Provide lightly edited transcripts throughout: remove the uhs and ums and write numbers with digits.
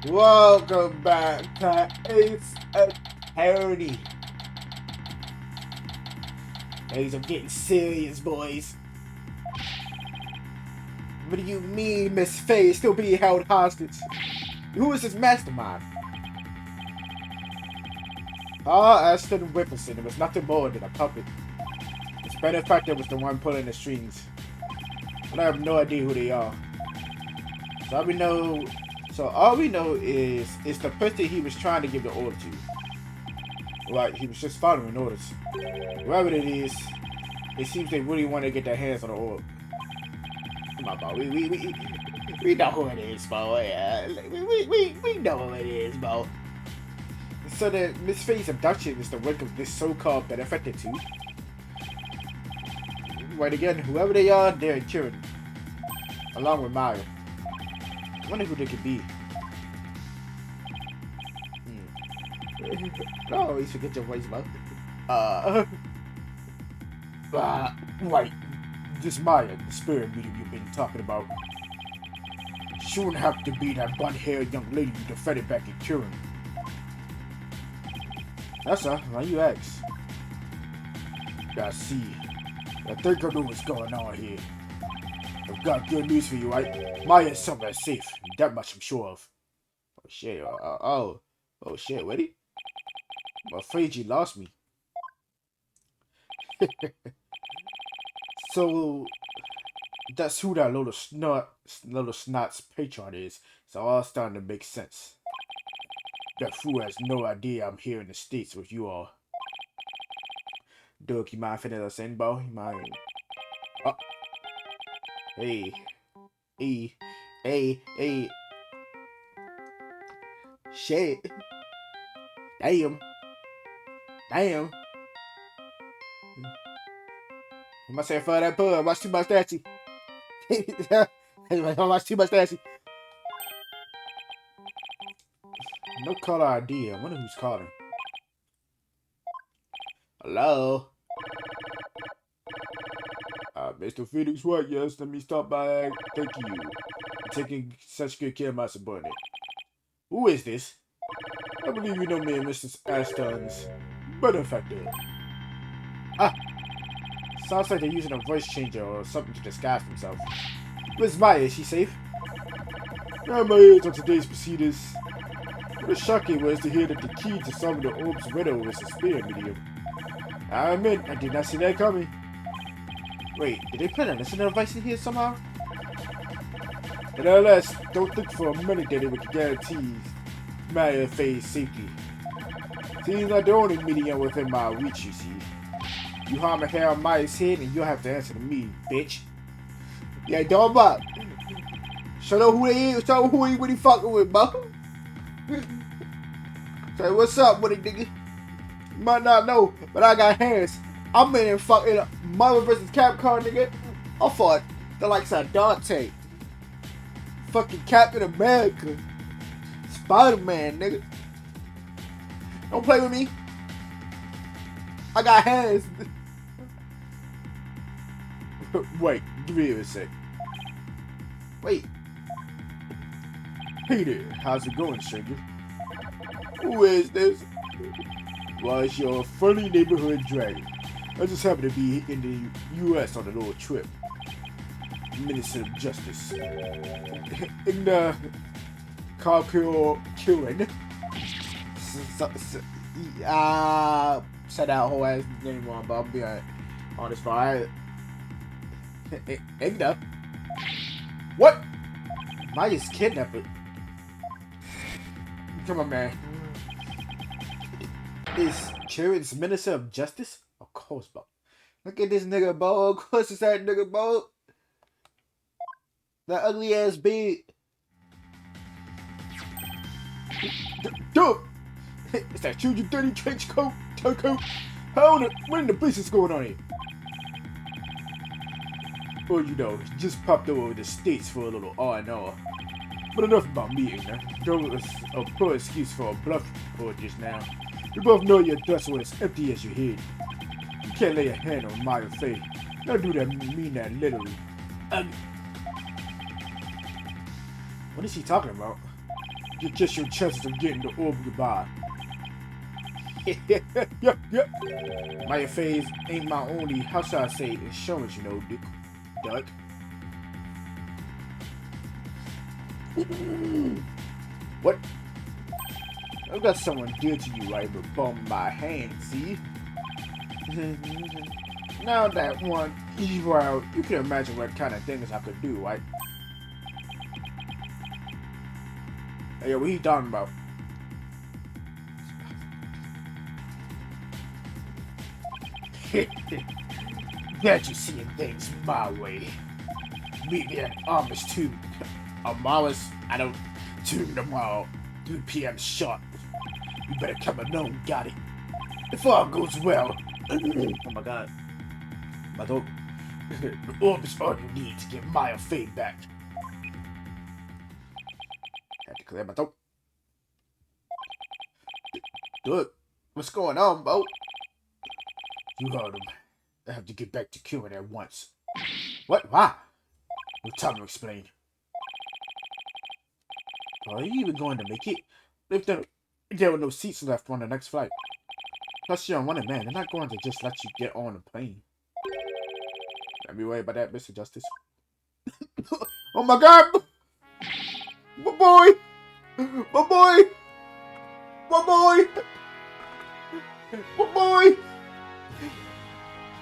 Welcome back to Ace Attorney. Things are getting serious, boys. What do you mean, Miss Faye is still being held hostage? Who is this mastermind? Ashton Whipperson. It was nothing more than a puppet. His benefactor was the one pulling the strings. But I have no idea who they are. So all we know is it's the person he was trying to give the order to. Right, he was just following orders. Whoever it is, it seems they really want to get their hands on the orb. Come on, bro. We know who it is, bro. Yeah. We know who it is, bro. So the Miss Faye's abduction is the work of this so-called benefactor too. Right again, whoever they are, they're in tyranny. Along with Maya. I wonder who they could be. Oh, you should get your voice, bro. Right. This Maya, the spirit medium you've been talking about. She wouldn't have to be that blonde-haired young lady you defended back in Turin. That's her. Why you ask? I see. I think I know what's going on here. I've got good news for you, right? Maya's somewhere safe. That much I'm sure of. Oh shit. Oh shit. Ready? I'm afraid you lost me. So that's who that little snot's patron is. It's all starting to make sense. That fool has no idea I'm here in the States with you all. Dude, you mind finna send, bro? You mind? Oh. Hey. Hey. Shit. Damn. I'm gonna say for that pub. Watch too much statue. Watch too much statue. No caller ID. I wonder who's calling. Hello? Mr. Phoenix White, yes, let me stop by. Thank you. You're taking such good care of my subordinate. Who is this? I believe you know me and Mr. Ashton's benefactor. Sounds like they're using a voice changer or something to disguise themselves. Where's Maya? Is she safe? My ears on today's proceedings. What a shock it was to hear that the key to solving the orb's riddle was a spirit medium. I admit, I did not see that coming. Wait, did they put a listener device in here somehow? Nevertheless, don't think for a minute that it would guarantee Maya Faye's safety. She's not the only medium within my reach, you see. You harm a hair on Maya's head and you'll have to answer to me, bitch. Yeah, dog up. Show them who they is, show them who he really fucking with, bro. Say, what's up with it, nigga? You might not know, but I got hands. I'm in fucking Marvel vs. Capcom, nigga. I fought the likes of Dante. Fucking Captain America. Spider-Man, nigga. Don't play with me. I got hands. Wait, give me a sec. Wait. Hey there, how's it going, stranger? Who is this? Well, it's your friendly neighborhood dragon. I just happen to be in the U.S. on a little trip. Minister of Justice. In the Carpio killing. Said that whole ass name wrong, but I'll be on this fire. Igna? What? Maya's kidnapper. Come on, man. Is Charon's Minister of Justice? Of course, bro. Look at this nigga, bro. Of course it's that nigga, bro. That ugly ass beard. Dude! It's that huge dirty trench coat, turncoat. What in the place is going on here? Well, you know, just popped over the States for a little R&R. But enough about me, man. That was a poor excuse for a bluff report just now. We both know your dust was as empty as your head. You can't lay a hand on Maya Faye. Don't do that, mean that literally. What is he talking about? You kiss your chances of getting the orb goodbye. Yep. My phase ain't my only, how should I say, insurance, you know, duck. What? I've got someone dear to you right but bum my hand, see? Now that one evil out, you can imagine what kind of things I could do, right? Hey, what he talking about? Glad you seeing things my way. Meet me at Amish 2. Amish, I don't tune tomorrow, 3 p.m. sharp. You better come along, got it? If all goes well. Oh my god. My throat. The orb is all you need to get Maya Fade back. Have to clear my throat. Look, what's going on, Bo? You heard him. I have to get back to Cuban at once. What? Why? No time to explain. Are you even going to make it? If there were no seats left on the next flight. Plus, you're a wanted man. They're not going to just let you get on a plane. Don't be worried about that, Mr. Justice. Oh my god! My boy! My boy! My boy! My boy!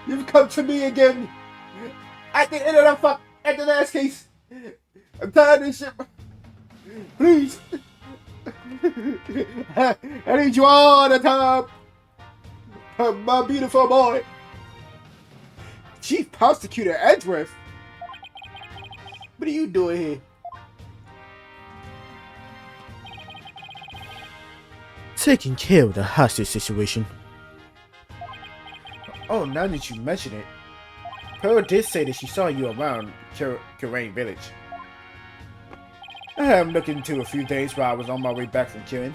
You've come to me again! At the end of at the last case! I'm tired of this shit! Please! I need you all the time! My beautiful boy! Chief Prosecutor Edgeworth? What are you doing here? Taking care of the hostage situation. Oh, now that you mention it, Pearl did say that she saw you around Kirain Village. I have looked into a few things while I was on my way back from Kirin,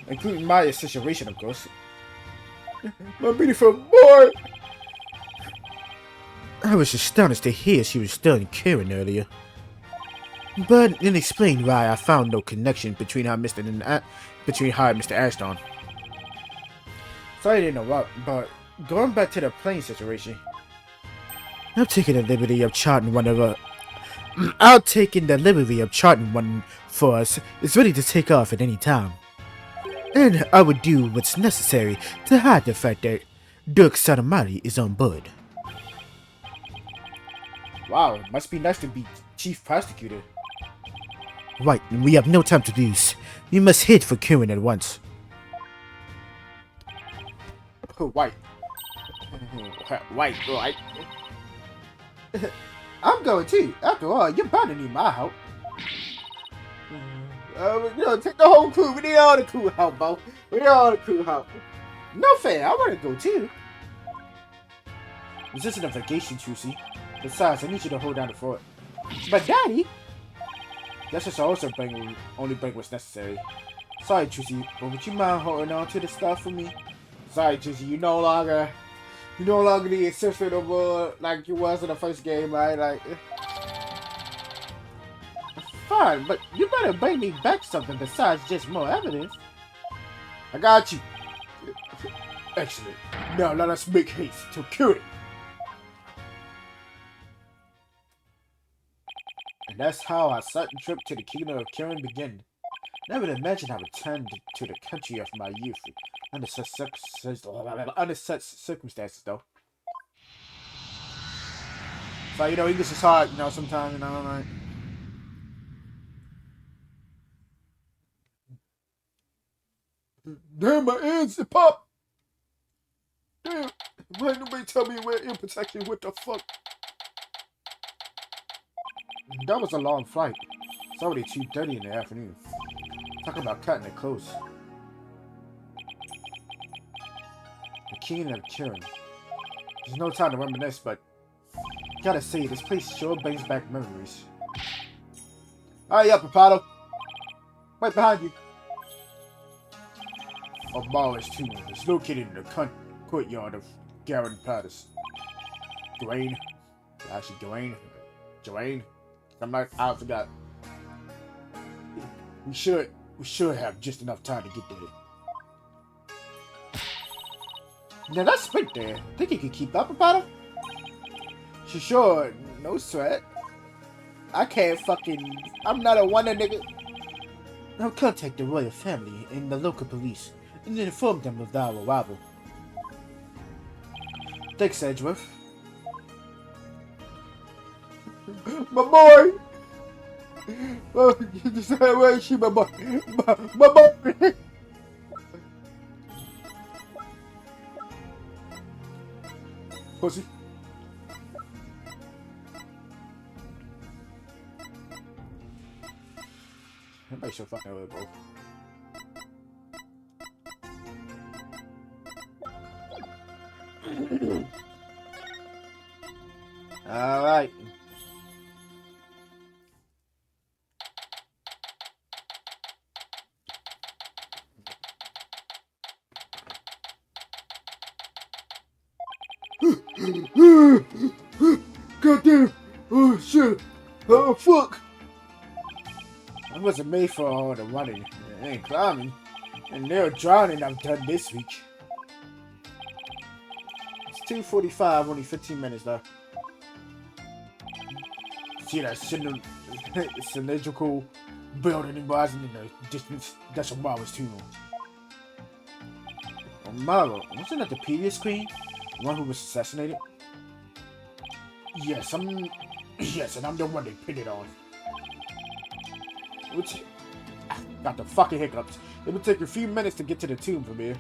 including my situation, of course. My beautiful boy! I was astonished to hear she was still in Kirin earlier. But it explained why I found no connection between her and Mr. Ashton. Sorry to interrupt, but going back to the plane situation. I've taken the liberty of charting one of her. I've taken the liberty of charting one for us. It's ready to take off at any time. And I would do what's necessary to hide the fact that Dirk Satamari is on board. Wow, it must be nice to be Chief Prosecutor. Right, we have no time to lose. We must head for Kirin at once. White. White. I'm going too. After all, you're bound to need my help. Take the whole crew. We need all the crew help, Bo. We need all the crew help. No fair. I want to go too. This isn't a vacation, Trucy. Besides, I need you to hold down the fort. But Daddy! Guess it's also only bring what's necessary. Sorry, Trucy, but would you mind holding on to the stuff for me? Sorry, Trucy, you no longer the assistant of like you was in the first game, right? Like, fine, but you better bring me back something besides just more evidence. I got you. Excellent. Now let us make haste to cure it. And that's how our sudden trip to the kingdom of Kirin began. Never imagined I returned to the country of my youth under such circumstances, though. So, English is hard, sometimes, like... Damn, my ears, it pop! Damn, why nobody tell me we're in protection? What the fuck? That was a long flight. It's already 2:30 in the afternoon. Talk about cutting it close. The King of Kirin. There's no time to reminisce, but gotta say, this place sure brings back memories. Hurry up, Papato! Right behind you. Amara's tomb is located in the courtyard of Garen Palace. Dwayne. Actually, Dwayne. I forgot. We should have just enough time to get there. Now that sprint there, think you could keep up about him? Sure, no sweat. I can't fucking... I'm not a wonder, nigga. I'll contact the royal family and the local police and inform them of our arrival. Thanks, Edgeworth. My boy! Oh, where is she, my boy? My boy! Pussy. Everybody's so fucking over, bro. Alright. Goddamn! Oh shit! Oh fuck! I wasn't made for all the running and climbing, and they're drowning I've done this week. It's 2:45, only 15 minutes left. See that cylindrical building rising in the distance? That's a Mara's tomb. Mara, wasn't that the previous queen? The one who was assassinated? Yes, yes, and I'm the one they pinned it on. Which... Got the fucking hiccups. It would take a few minutes to get to the tomb from here.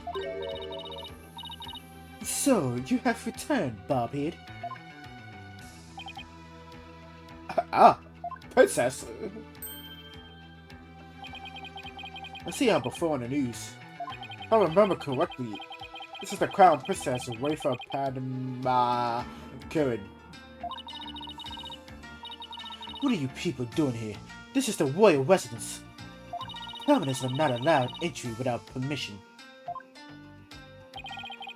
So, you have returned, Bobhead. Princess. I see her before on the news. If I remember correctly, this is the crown princess of Wafer Padma Kirin. What are you people doing here? This is the royal residence. Commoners are not allowed entry without permission.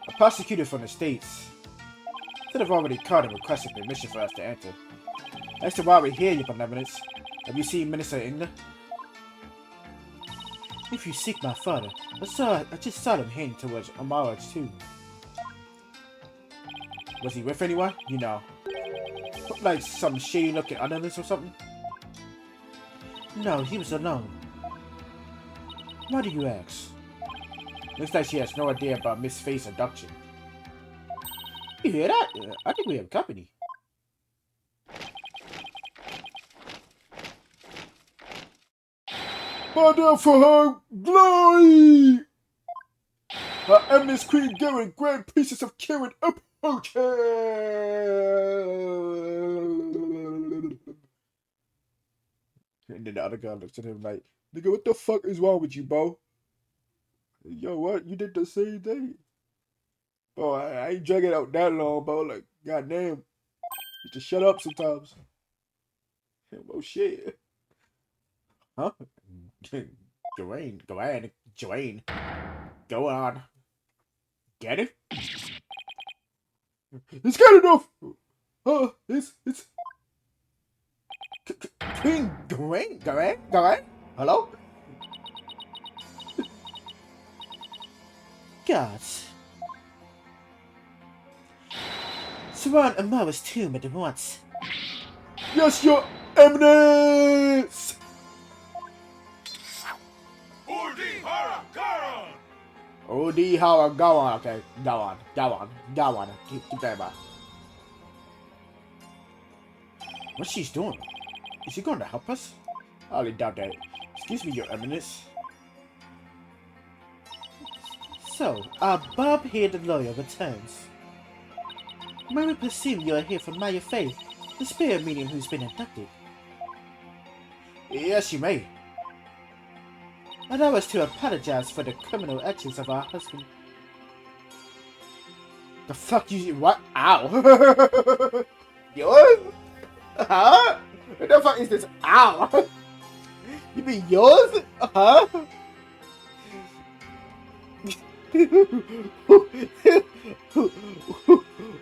A prosecutor from the States should have already called and requested permission for us to enter. As to why we're here, your benevolence, have you seen Minister Ingler? If you seek my father, I just saw him heading towards Amara's tomb. Was he with anyone? You know. Like some shady looking underlings or something? No, he was alone. Why do you ask? Looks like she has no idea about Miss Faye's abduction. You hear that? I think we have company. Bow down for her glory! Her Eminence Queen Garen, Grand Priestess of Kirin, approach And then the other guy looks at him like, nigga, what the fuck is wrong with you, bro? Yo, what? You did the same thing. Bro, I ain't dragging out that long, bro. Like, goddamn. You just shut up sometimes. Oh, shit. Huh? Joanne, go on. Get it? It's good enough! It's... Queen Joanne? Hello? Gods. Surround Amara's tomb at once. Yes, your eminence! O.D. Hara, go on, okay. Go on. Keep that in mind. What's she doing? Is she going to help us? I highly doubt that. Excuse me, your eminence. So, our Bob here, the lawyer, returns. May we presume you are here from Maya Faye, the spirit medium who's been abducted? Yes, you may. Allow us to apologize for the criminal actions of our husband. The fuck you... What? Ow! Yours? Huh? What the fuck is this? Ow! You mean yours? Huh?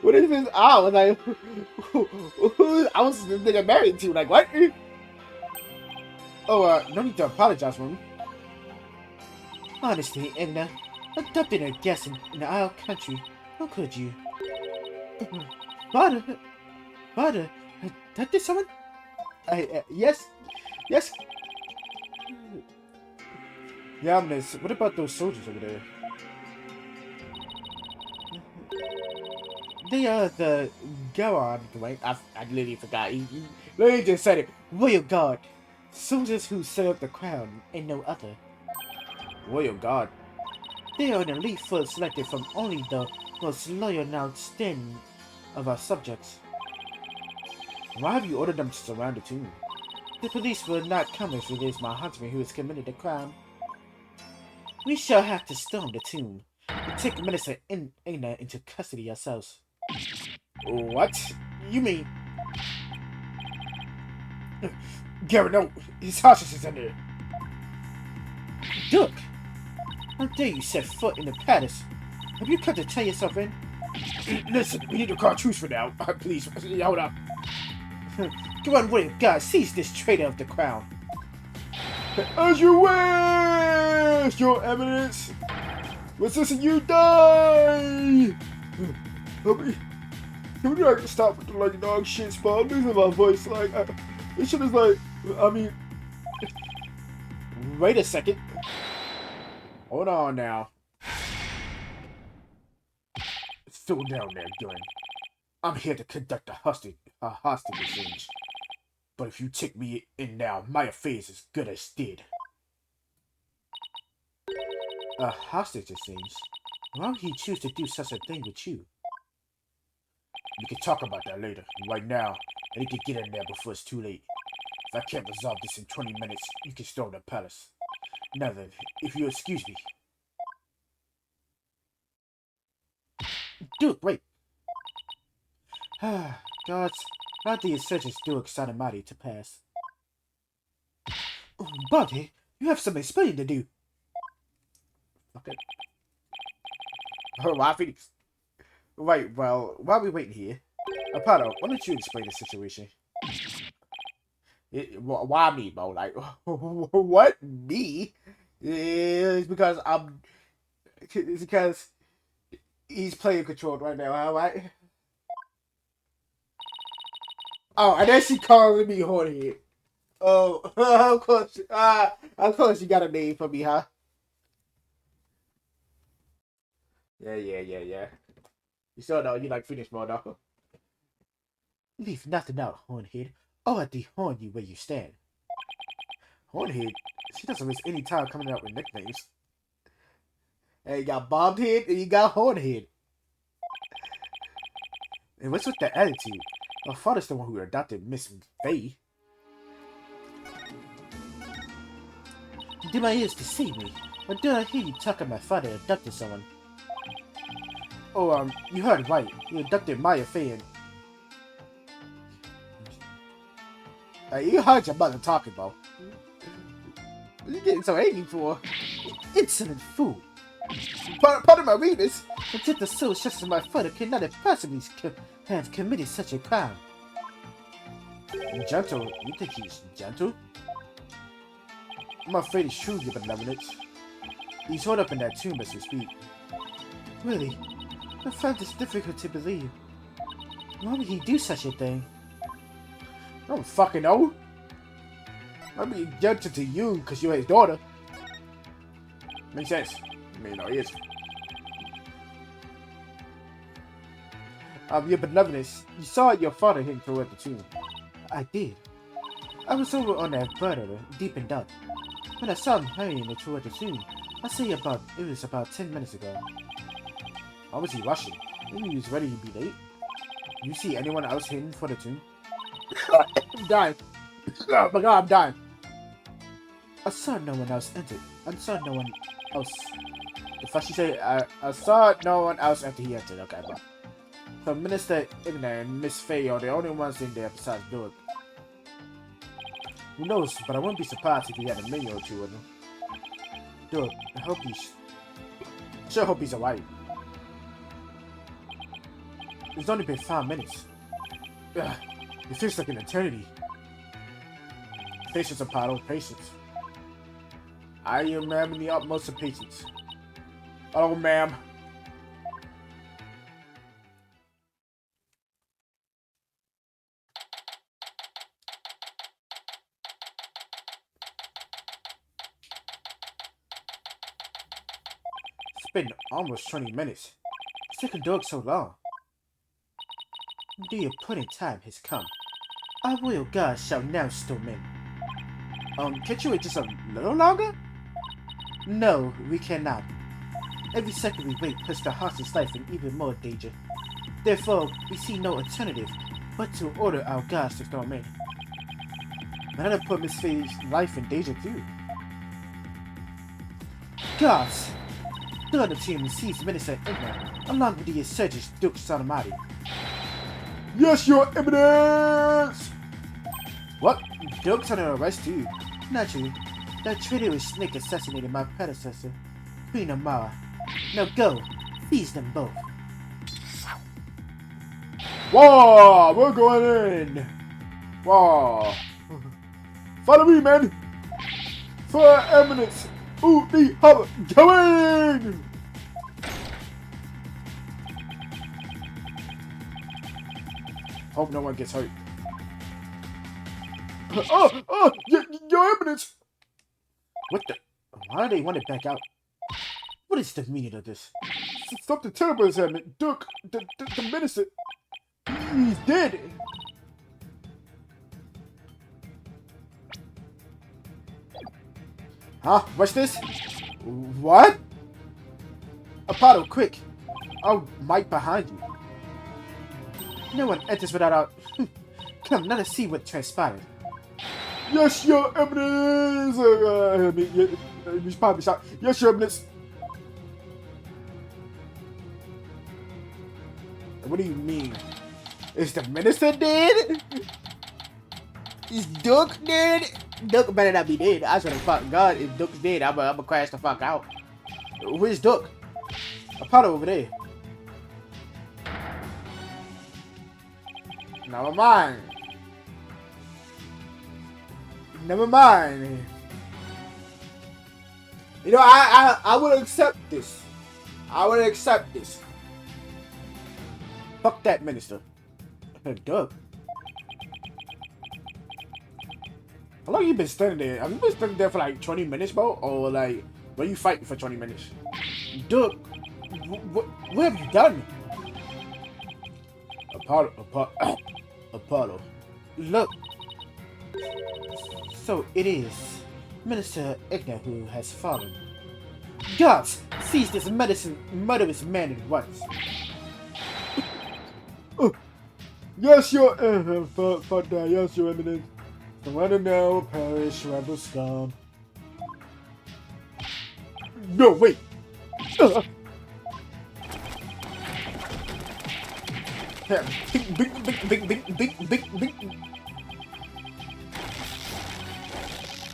What is this? Ow! Like, I was this nigga married to. Like, what? Oh, no need to apologize for me. Honestly, Igna, adopting a guest in our country, how could you? Father, father, adopted someone? Yes, yes. Yeah, miss. What about those soldiers over there? They are the Go on, Dwayne. I literally forgot. He literally just said it. royal guard, soldiers who serve the crown and no other. Royal God. They are an elite force selected from only the most loyal and outstanding of our subjects. Why have you ordered them to surround the tomb? The police will not come if it is my huntsman who has committed the crime. We shall have to storm the tomb and take Minister Igna into custody ourselves. What? You mean... Gary, no. His hostage is in there. Duke! How dare you set foot in the palace? Have you come to turn yourself in? Listen, we need to call truce for now. Please, hold up. Come on, William, God, seize this traitor of the crown. As you wish, your eminence. Listen, you die. Can we like stop with the like dog shit spot? I'm losing my voice. Like, this shit is like, I mean, Wait a second. hold on now. Still down there, gun. I'm here to conduct a hostage exchange. But if you take me in now, my affairs is good as dead. A hostage exchange? Why would he choose to do such a thing with you? We can talk about that later. Right now, I need to get in there before it's too late. If I can't resolve this in 20 minutes, you can storm the palace. Now then, if you excuse me. Duke, wait. Gods, how do you sentence Duke Sanamati to pass? Buggy, you have some explaining to do. Okay. Oh, why Phoenix? Right, well, while we waiting here, Apollo, why don't you explain the situation? Why me, bro? Like, what me? It's because he's playing controlled right now, alright? Oh, and then she calling me horny. Oh, of course you got a name for me, huh? Yeah. You still know you like Phoenix more, though. Leave nothing out, Hornhead, or I'll dehorn you where you stand. Hornhead? She doesn't waste any time coming up with nicknames. Hey, you got Bobbed Head and you got Hornhead. And what's with the attitude? My father's the one who adopted Miss Faye. Do my ears deceive me? Or do I hear you talk of my father adopted someone? Oh, you heard right. He abducted Maya Faye and... you heard your mother talking, bro. What are you getting so angry for? Insolent fool! Pardon my weakness. Until the soul such as my father could not have possibly have committed such a crime. Gentle? You think he's gentle? I'm afraid it's true, your benevolence. He's holed up in that tomb as we speak. Really? I find this difficult to believe. Why would he do such a thing? I don't fucking know. I mean, gentle to you because you're his daughter. Makes sense. I mean, no, he is. Your benevolence, you saw your father hitting toward the tomb. I did. I was over on that vertebra, deep in dark. When I saw him hurrying toward the tomb, I say it was about 10 minutes ago. Why was he rushing? Maybe he was ready to be late. You see anyone else heading for the tomb? I'm dying. Oh my god, I'm dying. I saw no one else enter. I saw no one else. The fuck she say? I saw no one else after he entered. Okay, bro. So Minister Igna and Miss Faye are the only ones in there besides Doug. Who knows? But I wouldn't be surprised if he had a minion or two with him. Doug, I hope sure hope he's alright. It's only been 5 minutes. Ugh, it feels like an eternity. Patience, Apollo, patience. I am ma'am in the utmost of patience. Oh, ma'am. It's been almost 20 minutes. It's taken dog so long. The appointed time has come. Our royal guards shall now storm in. Can't you wait just a little longer? No, we cannot. Every second we wait puts the hostage life in even more danger. Therefore, we see no alternative but to order our guards to storm in. But that'll put Miss Faye's life in danger too. Guards! The other team sees Minister Igna along with the insurgents Duke Salamati. Yes, your eminence! What? Duke's under arrest too? Naturally. That traitorous snake assassinated my predecessor, Queen Amara. Now go, seize them both. Whoa! We're going in! Whoa! Follow me, men! For eminence! Ooh, the hub going! Hope no one gets hurt. Your eminence! What the? Why do they want it back out? What is the meaning of this? Something terrible has happened. Duke, the minister, he's dead. Huh? What's this? What? Apollo, quick! I'll mic behind you. No one enters without our... Come, let us see what transpired. Yes, your eminence! He's probably shot. Yes, your eminence! What do you mean? Is the minister dead? Is Duke dead? Duke better not be dead. I swear to fuck God, if Duke's dead, I'ma crash the fuck out. Where's Duke? Apollo over there. Never mind. Never mind. You know, I would accept this. I would accept this. Fuck that minister. Duke. How long you been standing there? Have you been standing there for like 20 minutes, bro? Or like, were you fighting for 20 minutes? Duke, what have you done? Apollo. Look. So it is Minister Igna who has fallen. Guards, seize this murderous man at once. Yes, your yes, your eminence. Surrender now, perish, rebel scum. No, wait. Big.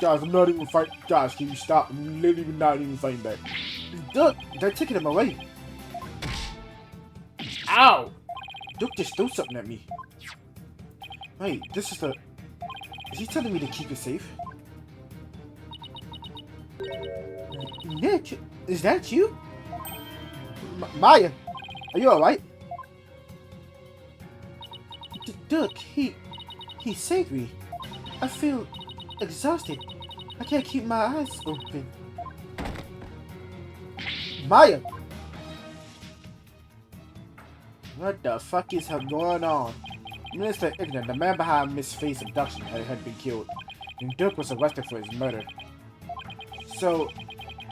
Guys, I'm not even fighting. Guys, can you stop? I'm literally not even fighting back. Duke, they're taking him away. Ow! Duke just threw something at me. Wait, this is the... Is he telling me to keep it safe? Nick, is that you? Maya, are you alright? Duke, he saved me. I feel exhausted. I can't keep my eyes open. Maya! What the fuck is going on? Minister Ignorant, the man behind Miss Faye's abduction, had been killed, and Duke was arrested for his murder. So,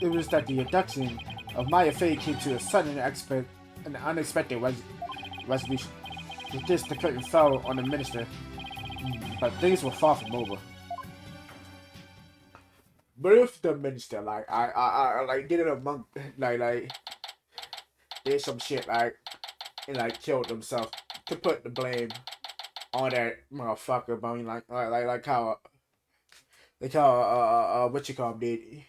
it was that the abduction of Maya Faye came to a sudden and unexpected resolution. With this, the curtain fell on the minister, but things were far from over. But if the minister, like, I like, did it among, like, did some shit, like, and, like, killed himself to put the blame on that motherfucker, but I mean, like how what you call him did.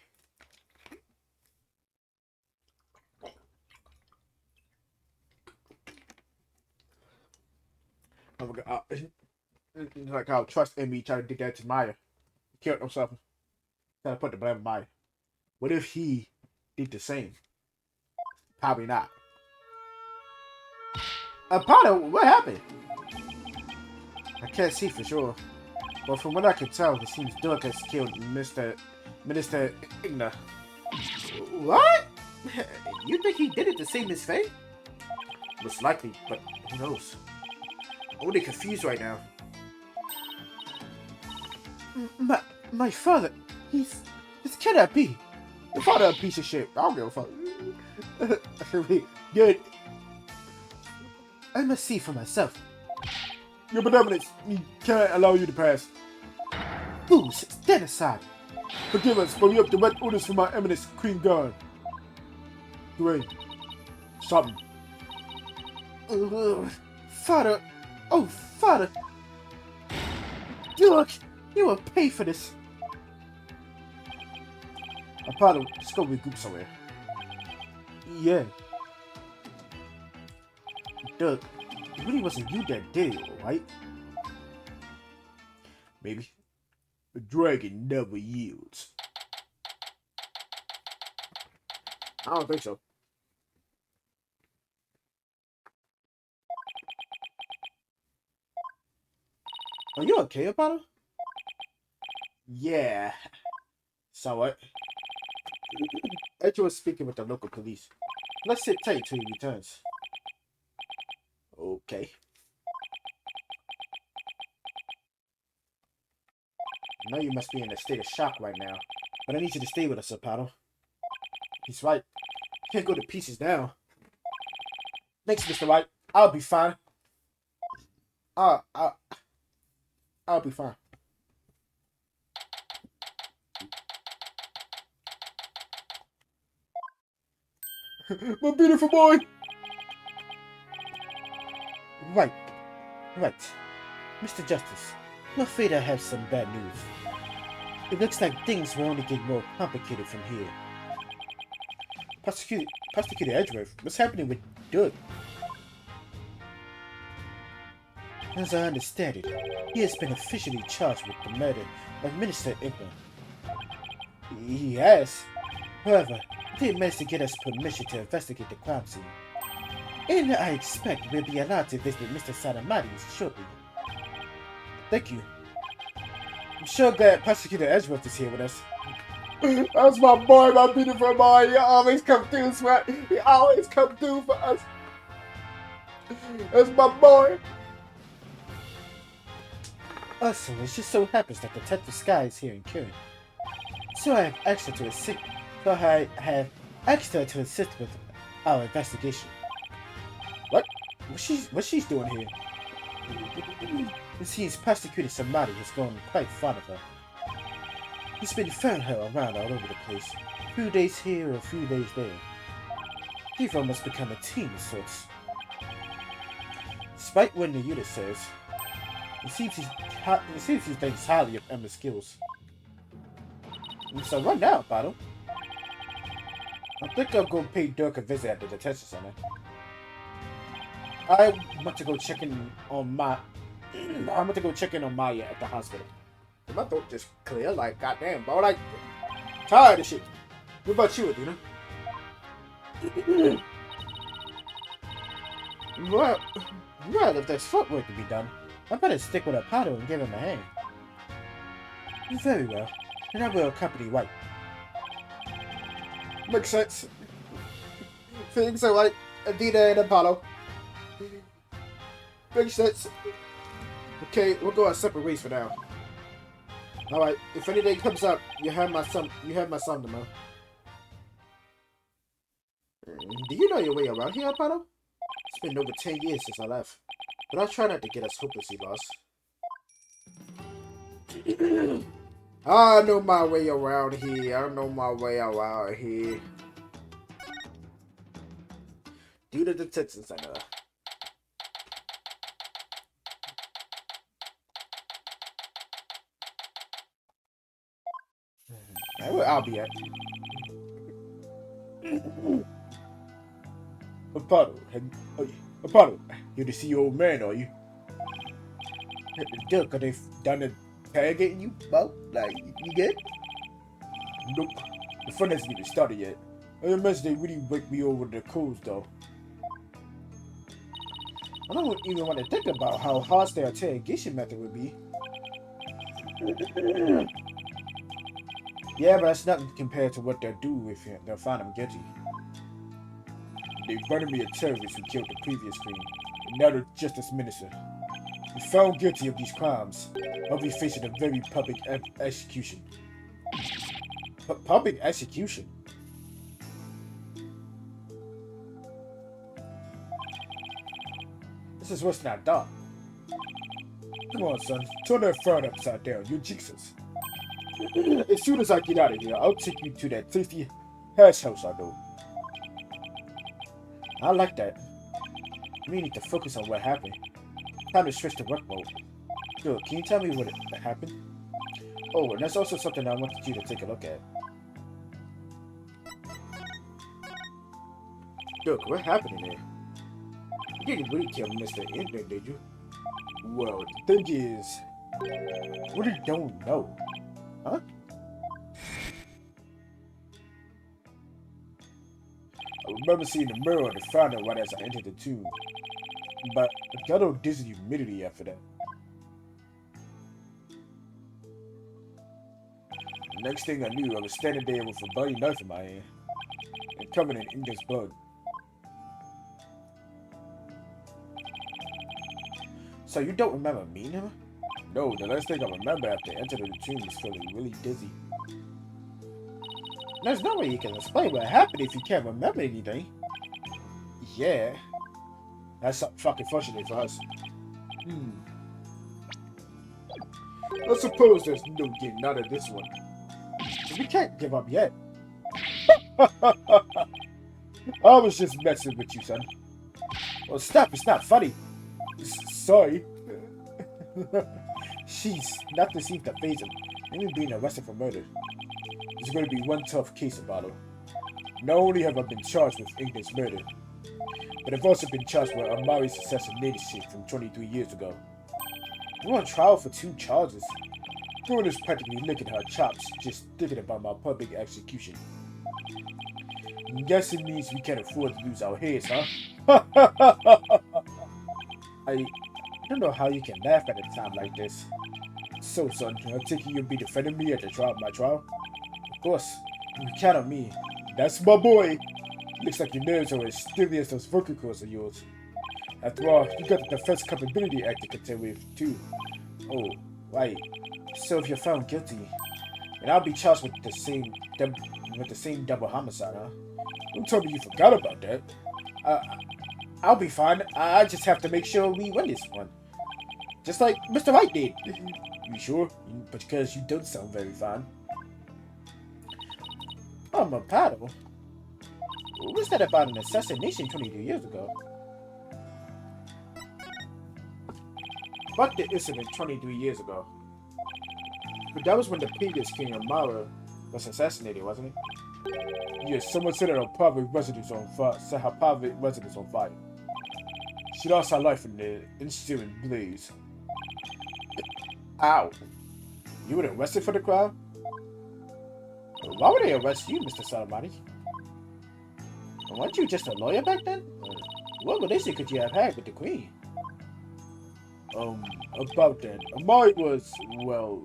Like how Trust in Me tried to do that to Maya. killed himself. Trying to put the blame on Maya. What if he did the same? Probably not. Apollo, what happened? I can't see for sure, but from what I can tell, it seems Dirk has killed Minister Igna. What? You think he did it to save Miss Faye? Most likely, but who knows? I'm really confused right now. My father, this cannot be. Your father a piece of shit. I don't give a fuck. Good. I must see for myself. Your benevolence can't allow you to pass. Booze, stand aside. Forgive us, but we have direct orders from our eminence, Queen Guard. Dwayne, stop him. Father, oh father. Look, you will pay for this. Apollo, let's go regroup somewhere. Yeah. Doug, it really wasn't you that did it, right? Maybe. The dragon never yields. I don't think so. Are you okay, Apollo? Yeah. So what? Edge was speaking with the local police. Let's sit tight till he returns. Okay. I know you must be in a state of shock right now, but I need you to stay with us, Apollo. He's right. Can't go to pieces now. Thanks, Mr. White. I'll be fine. I'll be fine. My beautiful boy! Right. Mr. Justice, I'm afraid I have some bad news. It looks like things will only get more complicated from here. Prosecutor Edgeworth, what's happening with Doug? As I understand it, he has been officially charged with the murder of Minister Igna. He has. However, they managed to get us permission to investigate the crime scene. And I expect we'll be allowed to visit Mr. Salamati's shortly. Thank you. I'm sure glad Prosecutor Edgeworth is here with us. That's my boy, my beautiful boy. He always come through, Sweat. He always come through for us. That's my boy. Also, it just so happens that Detective Sky is here in Kieran. So I have asked her to assist with our investigation. What? What's she's doing here? It seems Prosecutor Samadi has grown quite fond of her. He's been ferrying her around all over the place. A few days here, a few days there. They've almost become a team of sorts. Despite what the unit says, it seems he thinks highly of Emma's skills. So right now, Bottle, I think I'm going to pay Dirk a visit at the detention center. I want to go check in on Maya at the hospital. My throat just clear, like goddamn, bro. Like tired of shit. What about you, Adina? Well, if there's footwork to be done, I better stick with Apollo and give him a hand. Very well, then I will accompany White. Makes sense. Things are like Adina and Apollo. Makes sense. Okay, we'll go our separate ways for now. Alright, if anything comes up, you have my son tomorrow. Do you know your way around here, Apollo? It's been over 10 years since I left, but I'll try not to get us hopelessly lost. I know my way around here. Due to the detention center. I'll be at. Apollo, you to see your old man, are you? Dirk, are they done interrogating you, Bo? Like, you good? Nope. The fun hasn't even started yet. I imagine they really wake me over the coals, though. I don't even want to think about how harsh their interrogation method would be. Yeah, but that's nothing compared to what they'll do if they'll find him guilty. They burned me a terrorist who killed the previous queen, and now the justice minister. If found guilty of these crimes, I'll be facing a very public execution. Public execution? This is worse than I thought. Come on, son. Turn that frown upside down. You're Jesus. As soon as I get out of here, I'll take you to that tasty hash house I know. I like that. We need to focus on what happened. Time to switch to work mode. Look, can you tell me what happened? Oh, and there's also something I wanted you to take a look at. Look, what happened in there? You didn't really kill Mr. Ender, did you? Well, the thing is, what you don't know, huh? I remember seeing the mirror on the fountain right as I entered the tomb, but I got no dizzy humidity after that. The next thing I knew, I was standing there with a bloody knife in my hand and covered in Ender's blood. So you don't remember meeting him? No, the last thing I remember after entering the tomb was feeling really dizzy. There's no way you can explain what happened if you can't remember anything. Yeah. That's fucking fortunate for us. I suppose there's no getting out of this one. But we can't give up yet. I was just messing with you, son. Well, stop, it's not funny. Sorry. She's nothing seems to faze him. Even being arrested for murder. There's going to be one tough case about him. Not only have I been charged with Ignor's murder, but I've also been charged with Amari's assassination from 23 years ago. We're on trial for 2 charges. Everyone is practically licking her chops just thinking about my public execution. I guess it means we can't afford to lose our heads, huh? I don't know how you can laugh at a time like this. So, son, I'm thinking you'll be defending me at my trial? Of course, you can count on me. That's my boy! Looks like your nerves are as steely as those vocal cords of yours. After all, you got the Defense Culpability Act to contend with, too. Oh, right. So if you're found guilty, then I'll be charged with the same double homicide, huh? Don't tell me you forgot about that. I'll be fine. I just have to make sure we win this one. Just like Mr. White did. You sure? Because you don't sound very fine. I'm a paddle. What was that about an assassination 22 years ago? What the incident 23 years ago? But that was when the previous king Amara was assassinated, wasn't it? Yes, someone set her private residence on fire. Set her private residence on fire. She lost her life in the ensuing blaze. Ow! You were arrested for the crime? Why would they arrest you, Mr. Salamani? Weren't you just a lawyer back then? What relation could you have had with the queen? About that. Amari was, well,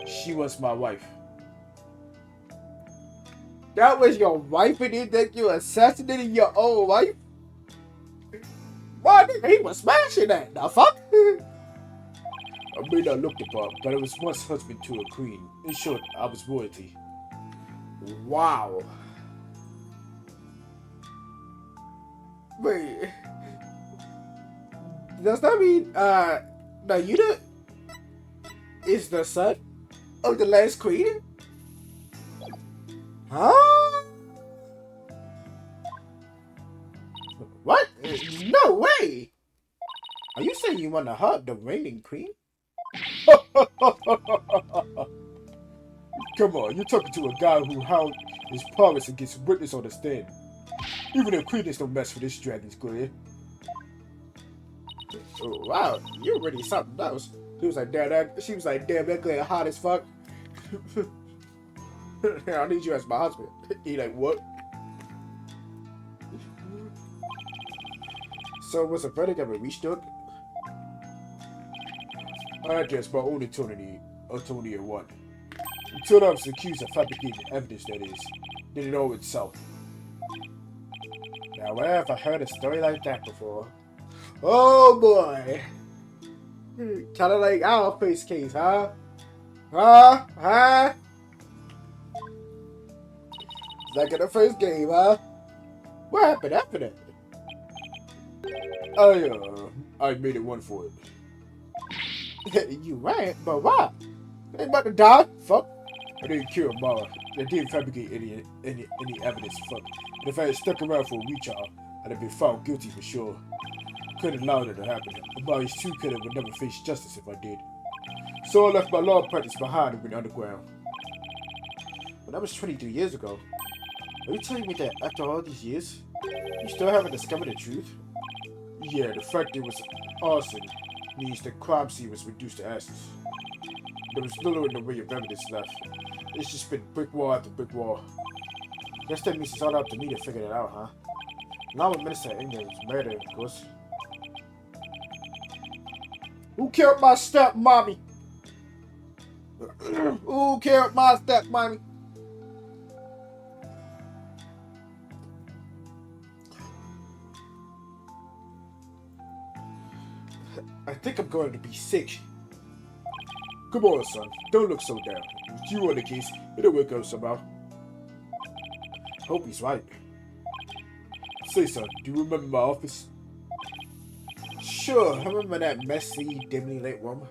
she was my wife. That was your wife and you think you assassinated your own wife? Why, he was smashing that, the fuck? I may not look the part, but I was once husband to a queen. In short, I was royalty. Wow. Wait. Does that mean, Naida is the son of the last queen? Huh? What? No way! Are you saying you want to hug the reigning queen? Come on, you're talking to a guy who held his promise and gets witness on the stand. Even the queen is no mess for this dragon's career. Oh, wow, you're really something else. She was like, damn, that girl hot as fuck. I need you as my husband. He like, what? So was the verdict ever reached, Doug? I guess, but only Tony and one. Until I was accused of fabricating evidence, that is. Didn't know itself. Now, where have I heard a story like that before? Oh boy! Kinda like our face case, huh? Huh? Like in the first game, huh? What happened after that? I made it one for it. You ran? But why? They about to die? Fuck. I didn't kill Mara. I didn't fabricate any evidence. Fuck. And if I had stuck around for a week, I'd have been found guilty for sure. Couldn't allow that to happen. Amari's true killer would never face justice if I did. So I left my law practice behind and went underground. But that was 23 years ago. Are you telling me that after all these years, you still haven't discovered the truth? Yeah, the fact it was arson means the crime scene was reduced to ashes. There was little in the way of evidence left. It's just been brick wall after brick wall. Guess that means it's all up to me to figure it out, huh? Now I'm a minister in England was murdered, of course. Who killed my stepmommy? Who killed my stepmommy? I think I'm going to be sick. Come on, son. Don't look so down. If you were the case, it'll work out somehow. Hope he's right. Say, son, do you remember my office? Sure, I remember that messy, dimly lit room.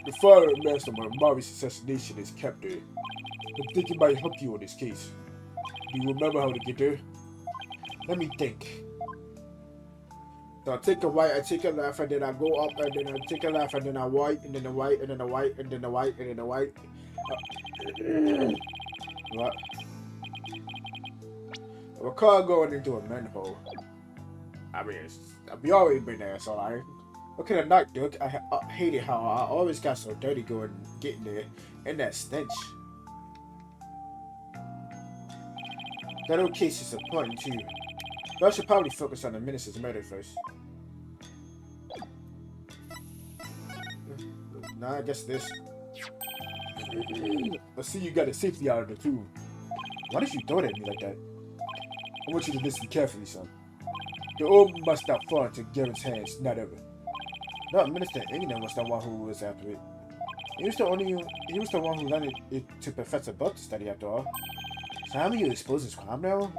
The fire and mastermind Mari's assassination is kept there. I think it might help you on this case. Do you remember how to get there? Let me think. So I take a right, I take a left, and then I go up, and then I take a left, and then I right, and then a right, and then a right, and then a right, and then a right. What? I recall going into a manhole. I mean, we already been there, so like, what kind of night, dude? I hated how I always got so dirty getting there, and that stench. That old case is important too. But I should probably focus on the minister's murder first. Nah, I guess this. I see you got a safety out of the tube. Why did you throw it at me like that? I want you to listen carefully, son. The orb must not fall into Garen's hands, not ever. No, Minister England was the one who was after it. He was the one who lent it to Professor Buck to study after all. So how many you expose his crime now?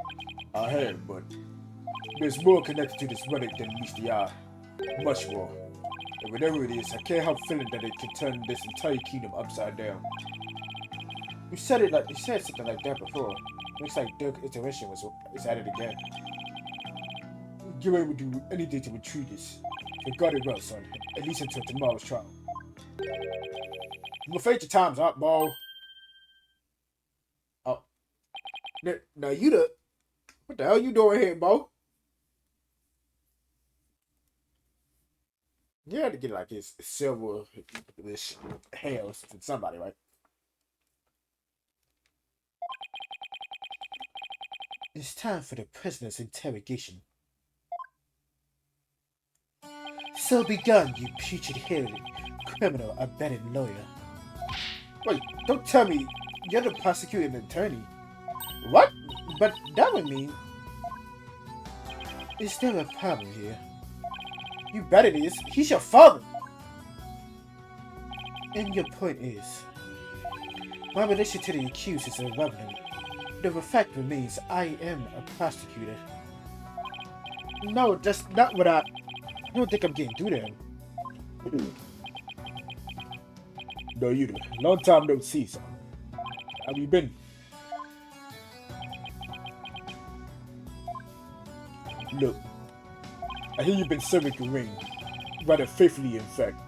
I have, but there's more connected to this relic than meets the eye. Much more. And whatever it is, I can't help feeling that it can turn this entire kingdom upside down. You said something like that before. Looks like Dirk's intuition is at it again. Garen would do anything to retrieve this. But guard it well, son. At least until tomorrow's trial. I'm afraid your time's up, Bo. Oh. Now you what the hell you doing here, Bo? You had to get like his silver-ish hair from somebody, right? It's time for the prisoner's interrogation. So begun, you putrid-haired criminal abandoned lawyer. Wait, don't tell me you're the prosecuting attorney. What? But that would mean... Is there a problem here? You bet it is. He's your father. And your point is, my relation to the accused is irrelevant. The fact remains I am a prosecutor. No, that's not what I don't think I'm getting through to him. No, you do. Long time no see, son. How you been? Look, I hear you've been serving the ring. Rather faithfully, in fact.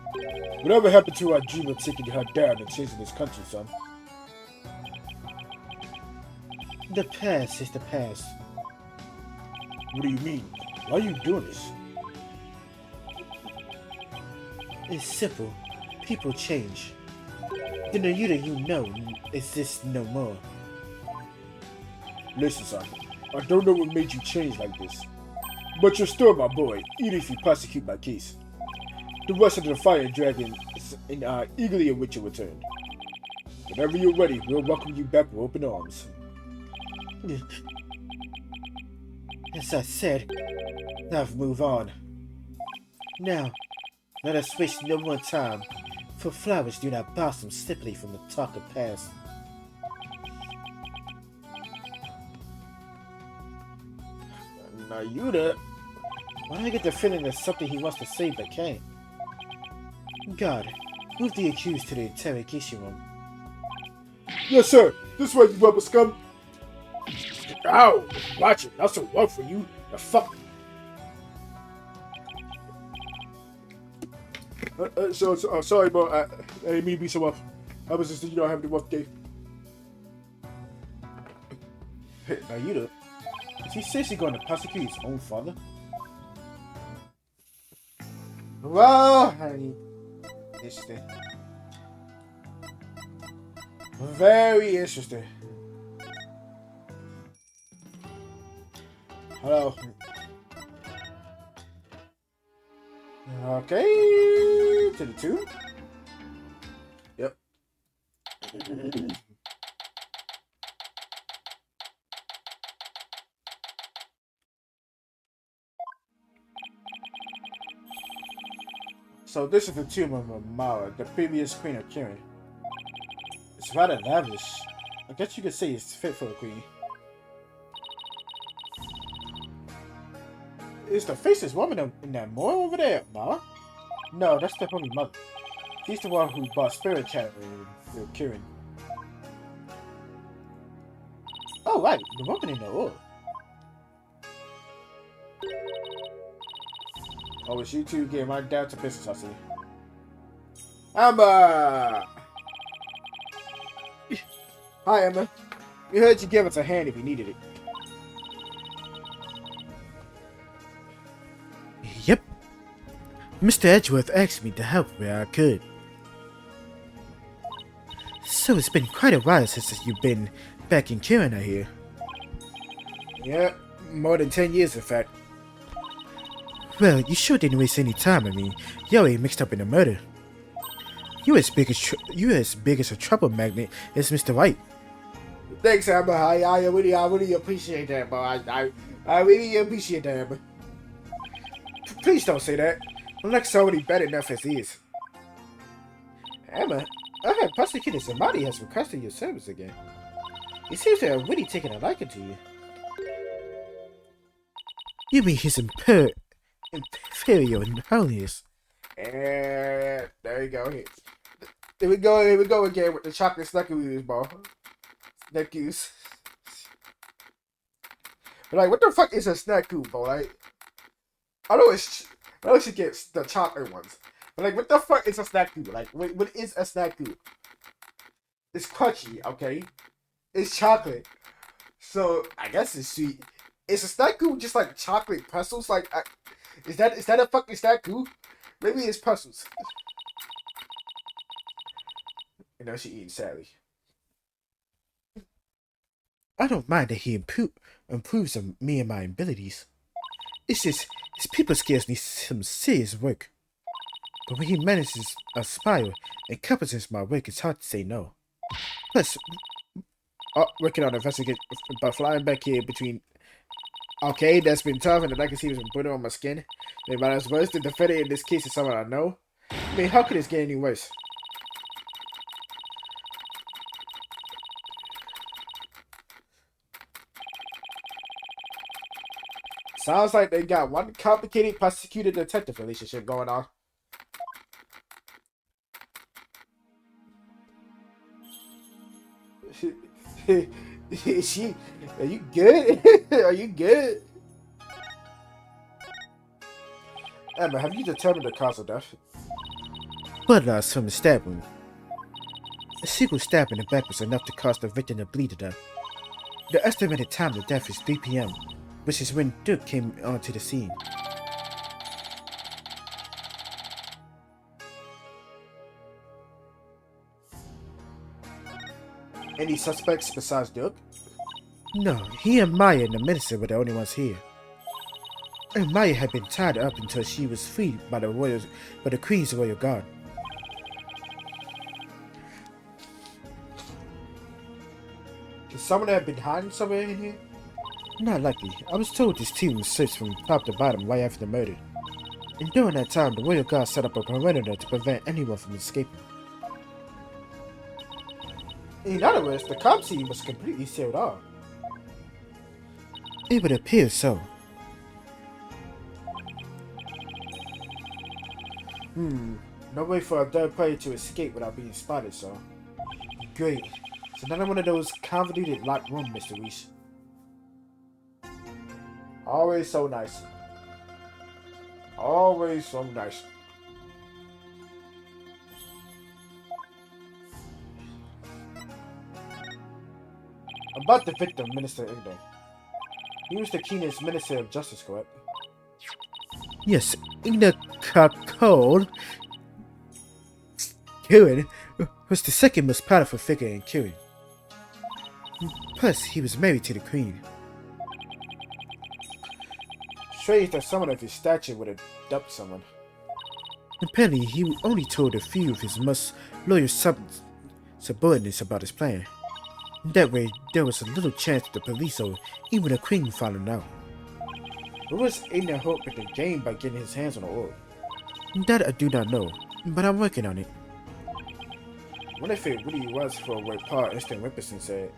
Whatever happened to our dream of taking her down and changing this country, son? The past is the past. What do you mean? Why are you doing this? It's simple. People change. The Yuta you know exists no more. Listen, son. I don't know what made you change like this. But you're still my boy, even if you prosecute my case. The rest of the Fire Dragon eagerly await your return. Whenever you're ready, we'll welcome you back with open arms. As I said, now move on. Now, let us waste no more time, for flowers do not blossom simply from the talk of past. Nayuta? Why do I get the feeling there's something he wants to say but can't? God, move the accused to the interrogation room. Yes, sir. This way, you rubber scum. Ow! Watch it. That's a work for you. The fuck. Sorry, bro. I didn't mean to be so rough. I was just, having a rough day. Nayuta? Is he seriously going to prosecute his own father? Well, honey. Interesting. Very interesting. Hello. Okay. To the two. Yep. So this is the tomb of Mara, the previous queen of Kirin. It's rather lavish. I guess you could say it's fit for a queen. Is the faceless woman in that moor over there, Mara? No, that's the Holy Mother. She's the one who brought spirit channel with Kirin. Oh, right, the woman in the oil. Oh, it's you two getting right down to business, I see. Emma! Hi, Emma. We heard you give us a hand if you needed it. Yep. Mr. Edgeworth asked me to help where I could. So it's been quite a while since you've been back in Kirin, I hear. Yeah, more than 10 years, in fact. Well, you sure didn't waste any time. I mean, you're already mixed up in the murder. You're as big as a trouble magnet as Mr. White. Thanks, Emma. I really appreciate that, bro. I really appreciate that, Emma. Please don't say that. I'm like somebody bad enough as is. Emma, I have prosecuted somebody has requested your service again. It seems they have really taken a liking to you. You mean his inferior holiness? And there you go. Here we go again with the chocolate snackaroos, bro. Snackoos. But like, what the fuck is a snackoo, bro? Like, I know she gets the chocolate ones. But like, what the fuck is a snackoo? Like, what is a snackoo? It's crunchy, okay? It's chocolate. So, I guess it's sweet. Is a snackoo just like chocolate pretzels? Like, is that a fucking snackoo? Maybe it's pretzels. You know, she eating sadly. I don't mind that he improves on me and my abilities. It's just, his people skills need some serious work. But when he manages a spiral and competence my work, it's hard to say no. Plus, working on investigate by flying back here between. Okay, that's been tough, and the legacy has been put on my skin. Maybe that's worse. The defendant in this case is someone I know. I mean, how could this get any worse? Sounds like they got one complicated prosecutor-detective relationship going on. Are you good? Are you good? Emma, have you determined the cause of death? blood loss from the stab wound. A single stab in the back was enough to cause the victim to bleed to death. The estimated time of death is 3 p.m., which is when Duke came onto the scene. Any suspects besides Duke? No, he and Maya and the minister were the only ones here. And Maya had been tied up until she was freed by the Queen's royal guard. Is someone have been hiding somewhere in here? Not likely. I was told this team was searched from top to bottom right after the murder. And during that time, the royal guard set up a perimeter to prevent anyone from escaping. In other words, the comp scene was completely sealed off. It would appear so. No way for a third party to escape without being spotted, so. Great. It's another one of those convoluted locked room mysteries. Always so nice. Always so nice. About the victim, Minister Igno. He was the keenest Minister of Justice, correct? Yes, Igna Kakol Kirin was the second most powerful figure in Kirin. Plus, he was married to the Queen. Strange that someone of his stature would have dumped someone. Apparently, he only told a few of his most loyal subordinates about his plan. That way, there was a little chance that the police or even the Queen found out. What was Igna hoping to gain by getting his hands on the orb? That I do not know, but I'm working on it. What if it really was for what Paul Instant Whipperson said?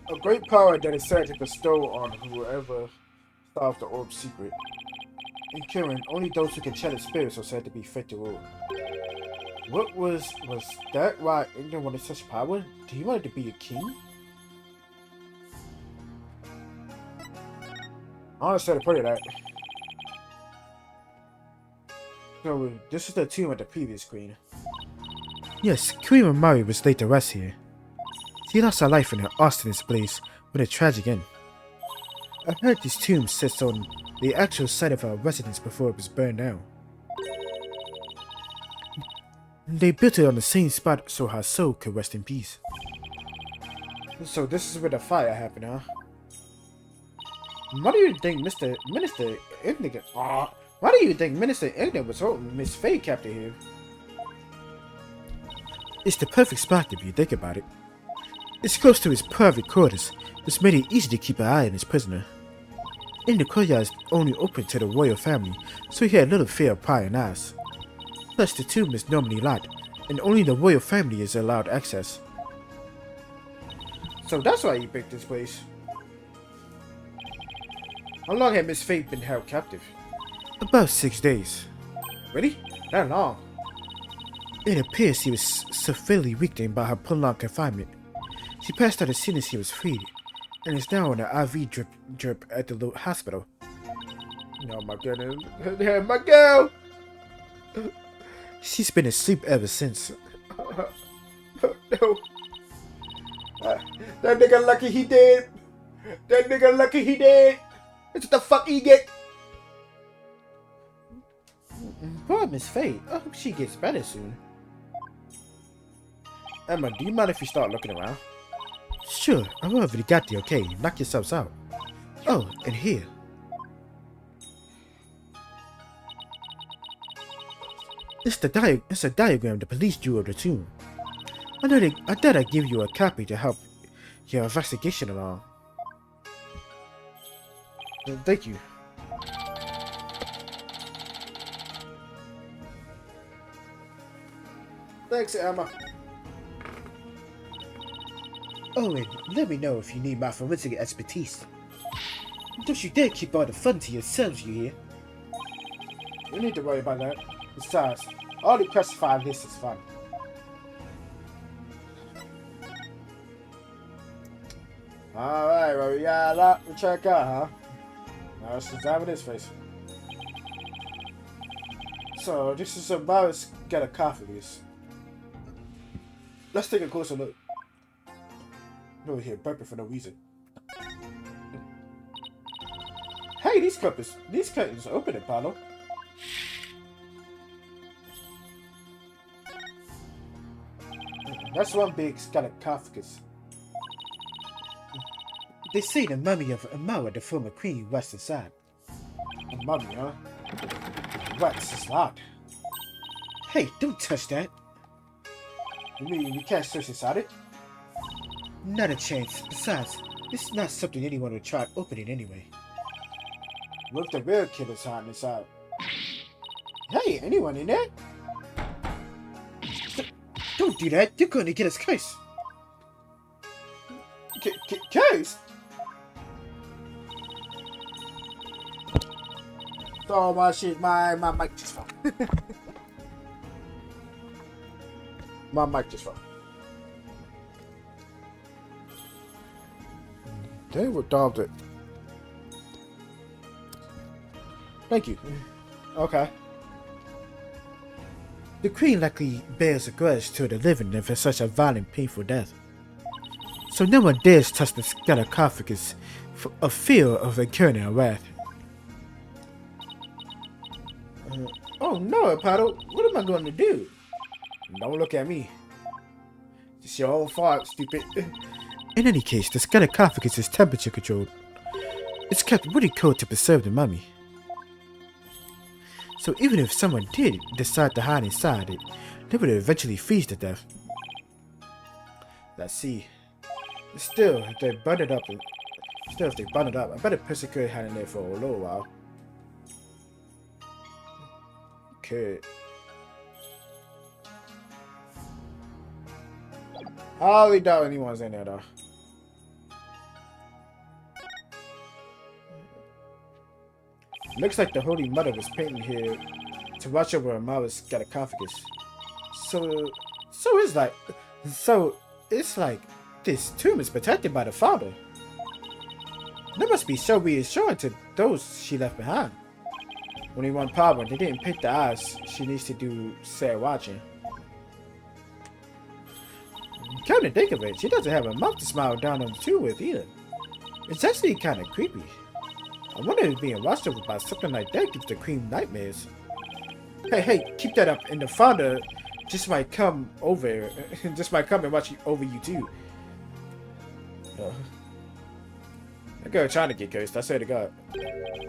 A great power that is said to bestow on whoever solves the orb's secret. In Kirin, only those who can channel spirits are said to be fit to rule. What was that why Igna wanted such power? Did he want to be a king? I don't understand the point of that. So, this is the tomb of the previous queen. Yes, Queen Mamari was laid to rest here. She lost her life in her arsonist blaze with a tragic end. I heard this tomb sits on the actual site of her residence before it was burned down. They built it on the same spot so her soul could rest in peace. So this is where the fire happened, huh? Why do you think Minister Igna? Why do you think Minister Igna was holding Miss Faye captive here? It's the perfect spot if you think about it. It's close to his private quarters, which made it easy to keep an eye on his prisoner. And the courtyard is only open to the royal family, so he had little fear of prying eyes. Plus, the tomb is normally locked, and only the royal family is allowed access. So that's why he picked this place. How long had Miss Fate been held captive? About 6 days. Really? That long? It appears he was severely weakened by her prolonged confinement. She passed out as soon as he was freed, and is now on an IV drip at the hospital. Oh my goodness. My girl! She's been asleep ever since. No. That nigga lucky he dead. That nigga lucky he dead. That's what the fuck he get. Poor Miss Faye. I hope she gets better soon. Emma, do you mind if you start looking around? Sure, I've already got the okay. Knock yourselves out. Oh, and here. It's a diagram the police drew of the tomb. I thought I'd give you a copy to help your investigation along. Thank you. Thanks, Emma. Oh, and let me know if you need my forensic expertise. Don't you dare keep all the fun to yourselves, you hear? You don't need to worry about that. Besides, all the classified lists is fun. Alright, well, we got a lot to check out, huh? Now let's examine this face. So, this is about sarcophagus. Let's take a closer look. Over here, burping for no reason. Hey, these curtains are open, Apollo. That's one big sarcophagus. They say the mummy of Amara, the former queen, rests inside. A mummy, huh? What's this lot? Hey, don't touch that. You mean you can't search inside it? Not a chance. Besides, this is not something anyone would try opening anyway. What if the real killer's hiding inside? Hey, anyone in there? Don't do that. You're going to get us cursed. Cursed? Oh my shit, my mic just fell. My mic just fell. They were dumped it. Thank you. Okay. The queen likely bears a grudge to the living for such a violent, painful death. So no one dares touch the sarcophagus for a fear of incurring her wrath. Oh no, Paddle. What am I going to do? Don't look at me. It's your own fault, stupid. In any case, the sarcophagus is temperature controlled. It's kept really cold to preserve the mummy. So even if someone did decide to hide inside it, they would eventually freeze to death. Let's see. Still, if they burn it up, I bet a person could hide in there for a little while. Could. I hardly doubt anyone's in there though. Looks like the Holy Mother was painting here to watch over Amara's sarcophagus. So it's like this tomb is protected by the Father. That must be so reassuring to those she left behind. Only one problem, they didn't pick the eyes she needs to do sad watching. Come to think of it, she doesn't have a mouth to smile down on the tomb with either. It's actually kind of creepy. I wonder if being watched over by something like that gives the queen nightmares. Hey, keep that up, and the Father just might come over, and watch over you too. That girl trying to get cursed, I swear to God.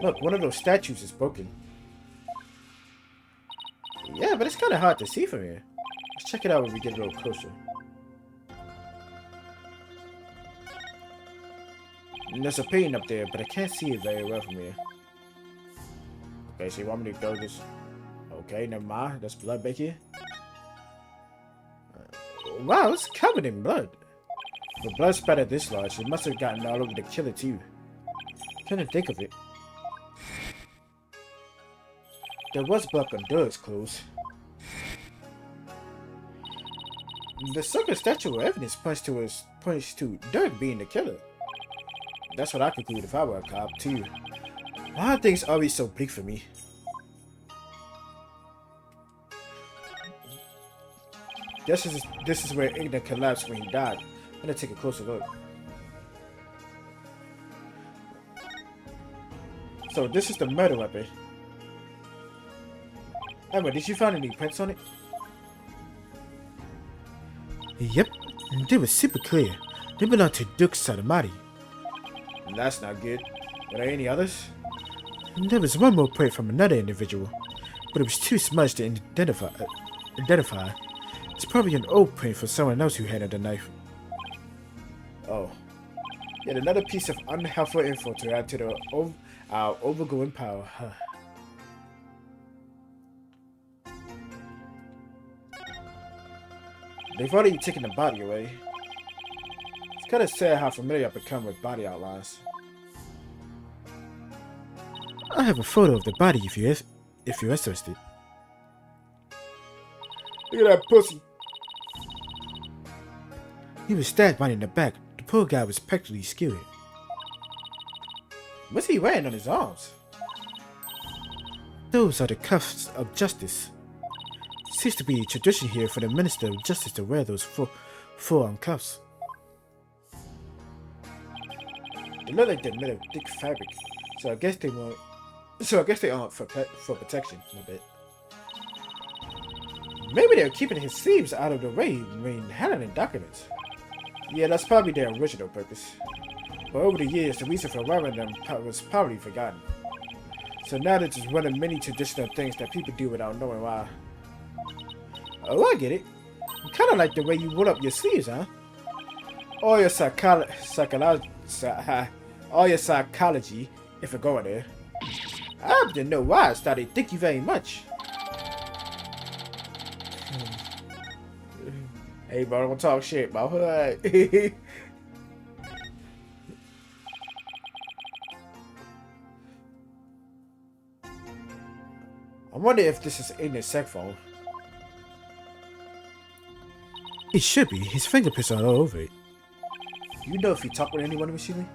Look, one of those statues is broken. Yeah, but it's kind of hard to see from here. Let's check it out when we get a little closer. And there's a painting up there, but I can't see it very well from here. Okay, so you want me to go this? Okay, never mind. There's blood back here. Wow, it's covered in blood. The blood spattered this large. It must have gotten all over the killer too. Couldn't think of it. There was blood on Doug's clothes. The circumstantial evidence points to Doug being the killer. That's what I conclude if I were a cop too. Why are things always so bleak for me? This is where Igna collapsed when he died. I'm gonna take a closer look. So this is the murder weapon. Emma, did you find any prints on it? Yep, they were super clear. They belong to Duke Saramati. That's not good. Were there any others? There was one more print from another individual, but it was too smudged to identify. It's probably an old print for someone else who handled the knife. Oh. Yet another piece of unhelpful info to add to our overgoing power. They've already taken the body away. It's kind of sad how familiar I've become with body outlines. I have a photo of the body if you're interested. Look at that pussy. He was stabbed right in the back. The poor guy was practically skewered. What's he wearing on his arms? Those are the cuffs of justice. Seems to be a tradition here for the Minister of Justice to wear those full-arm cuffs. They look like they're made of thick fabric, so I guess they won't. So I guess they aren't for protection. A bit. Maybe they're keeping his sleeves out of the way when handling documents. Yeah, that's probably their original purpose. But over the years, the reason for wearing them was probably forgotten. So now they're just one of many traditional things that people do without knowing why. Oh, I get it. Kind of like the way you roll up your sleeves, huh? All your psychology, if you're going there. I didn't know why I started. Thank you very much. Hey, bro, don't talk shit, bro. I wonder if this is in the sec phone. It should be. His fingerprints are all over it. You know if he talked with anyone recently?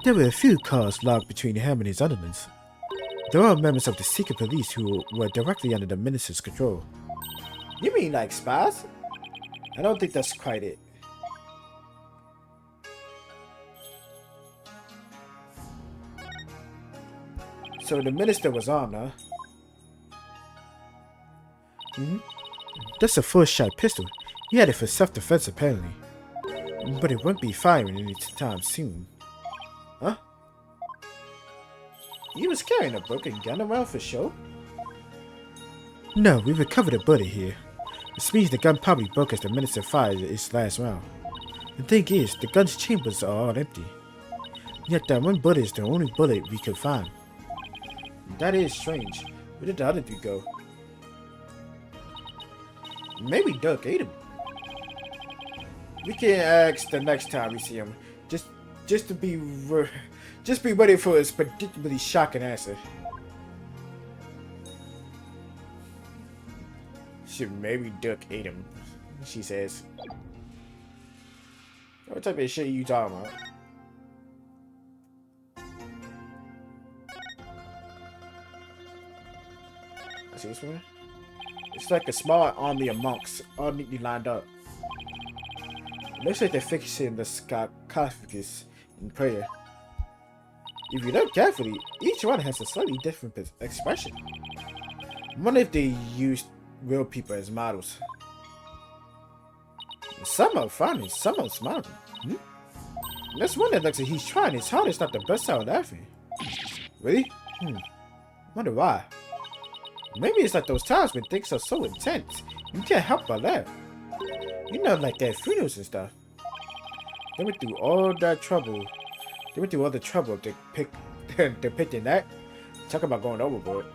There were a few cars logged between him and his underlings. There are members of the secret police who were directly under the minister's control. You mean like spies? I don't think that's quite it. So the minister was armed, huh? That's a full-shot pistol. He had it for self-defense, apparently. But it won't be firing any time soon. Huh? He was carrying a broken gun around for show? No, we recovered a bullet here. This means the gun probably broke as the minister fired its last round. The thing is, the gun's chambers are all empty. Yet that one bullet is the only bullet we could find. That is strange. Where did the other two go? Maybe Duck ate him. We can ask the next time we see him. Just be ready for his particularly shocking answer. Should maybe Duck ate him, she says. What type of shit you talking about? I see this one. It's like a small army of monks, all neatly lined up. It looks like they're fixing the sarcophagus in prayer. If you look carefully, each one has a slightly different expression. I wonder if they used real people as models. Some are frowning, some are smiling. There's one that looks like he's trying his hardest not to burst out laughing. Really? Wonder why. Maybe it's like those times when things are so intense, you can't help but laugh. You know, like at funerals and stuff. They went through all that trouble. They went through all the trouble to depicting that. Talk about going overboard.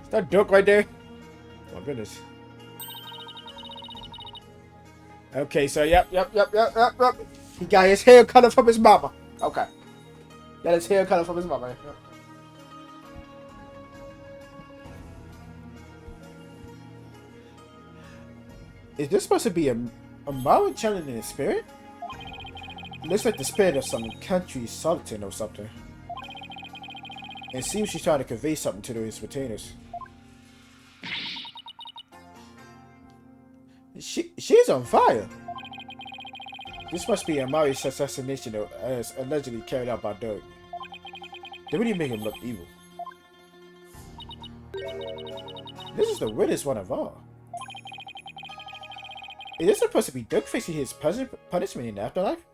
Is that Duck right there? Oh my goodness. Okay, so yep. He got his hair cut from his mama. Okay. Got his hair cut from his mama. Yep. Is this supposed to be a Maui channeling in his spirit? It looks like the spirit of some country sultan or something. It seems she's trying to convey something to those retainers. She's on fire. This must be a Maui assassination as allegedly carried out by Doug. They really make him look evil. This is the weirdest one of all. Is this supposed to be Doug facing his punishment in the afterlife?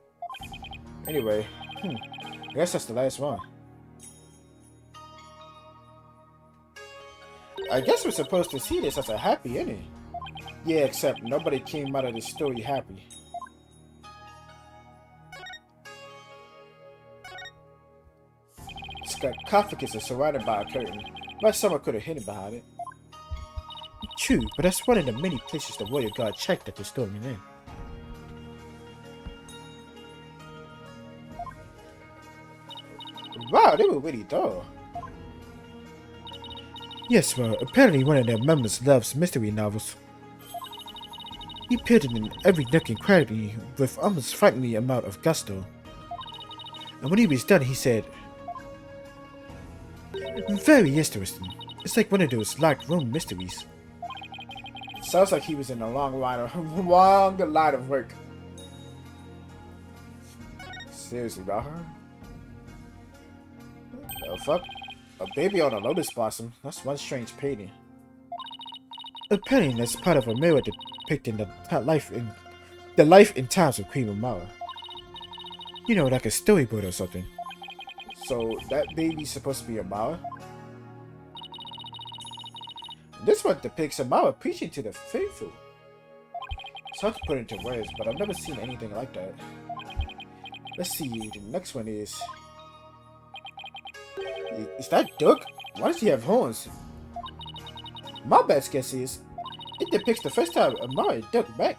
Anyway, I guess that's the last one. I guess we're supposed to see this as a happy ending. Yeah, except nobody came out of this story happy. Sarcophagus is surrounded by a curtain, but someone could have hidden behind it. True, but that's one of the many places the royal guard checked at the storming in. Wow, they were really thorough. Yes, well, apparently one of their members loves mystery novels. He peered in every nook and cranny with almost frightening amount of gusto. And when he was done, he said, Very interesting. It's like one of those locked room mysteries. Sounds like he was in a long line of work. Seriously, about her? The fuck? A baby on a lotus blossom? That's one strange painting. A painting that's part of a mirror depicting the life and times of Queen Amara. You know, like a storyboard or something. So that baby's supposed to be Amara? This one depicts Amara preaching to the faithful. It's hard to put into words, but I've never seen anything like that. Let's see, the next one is that Duck? Why does he have horns? My best guess is it depicts the first time Amara Duck met.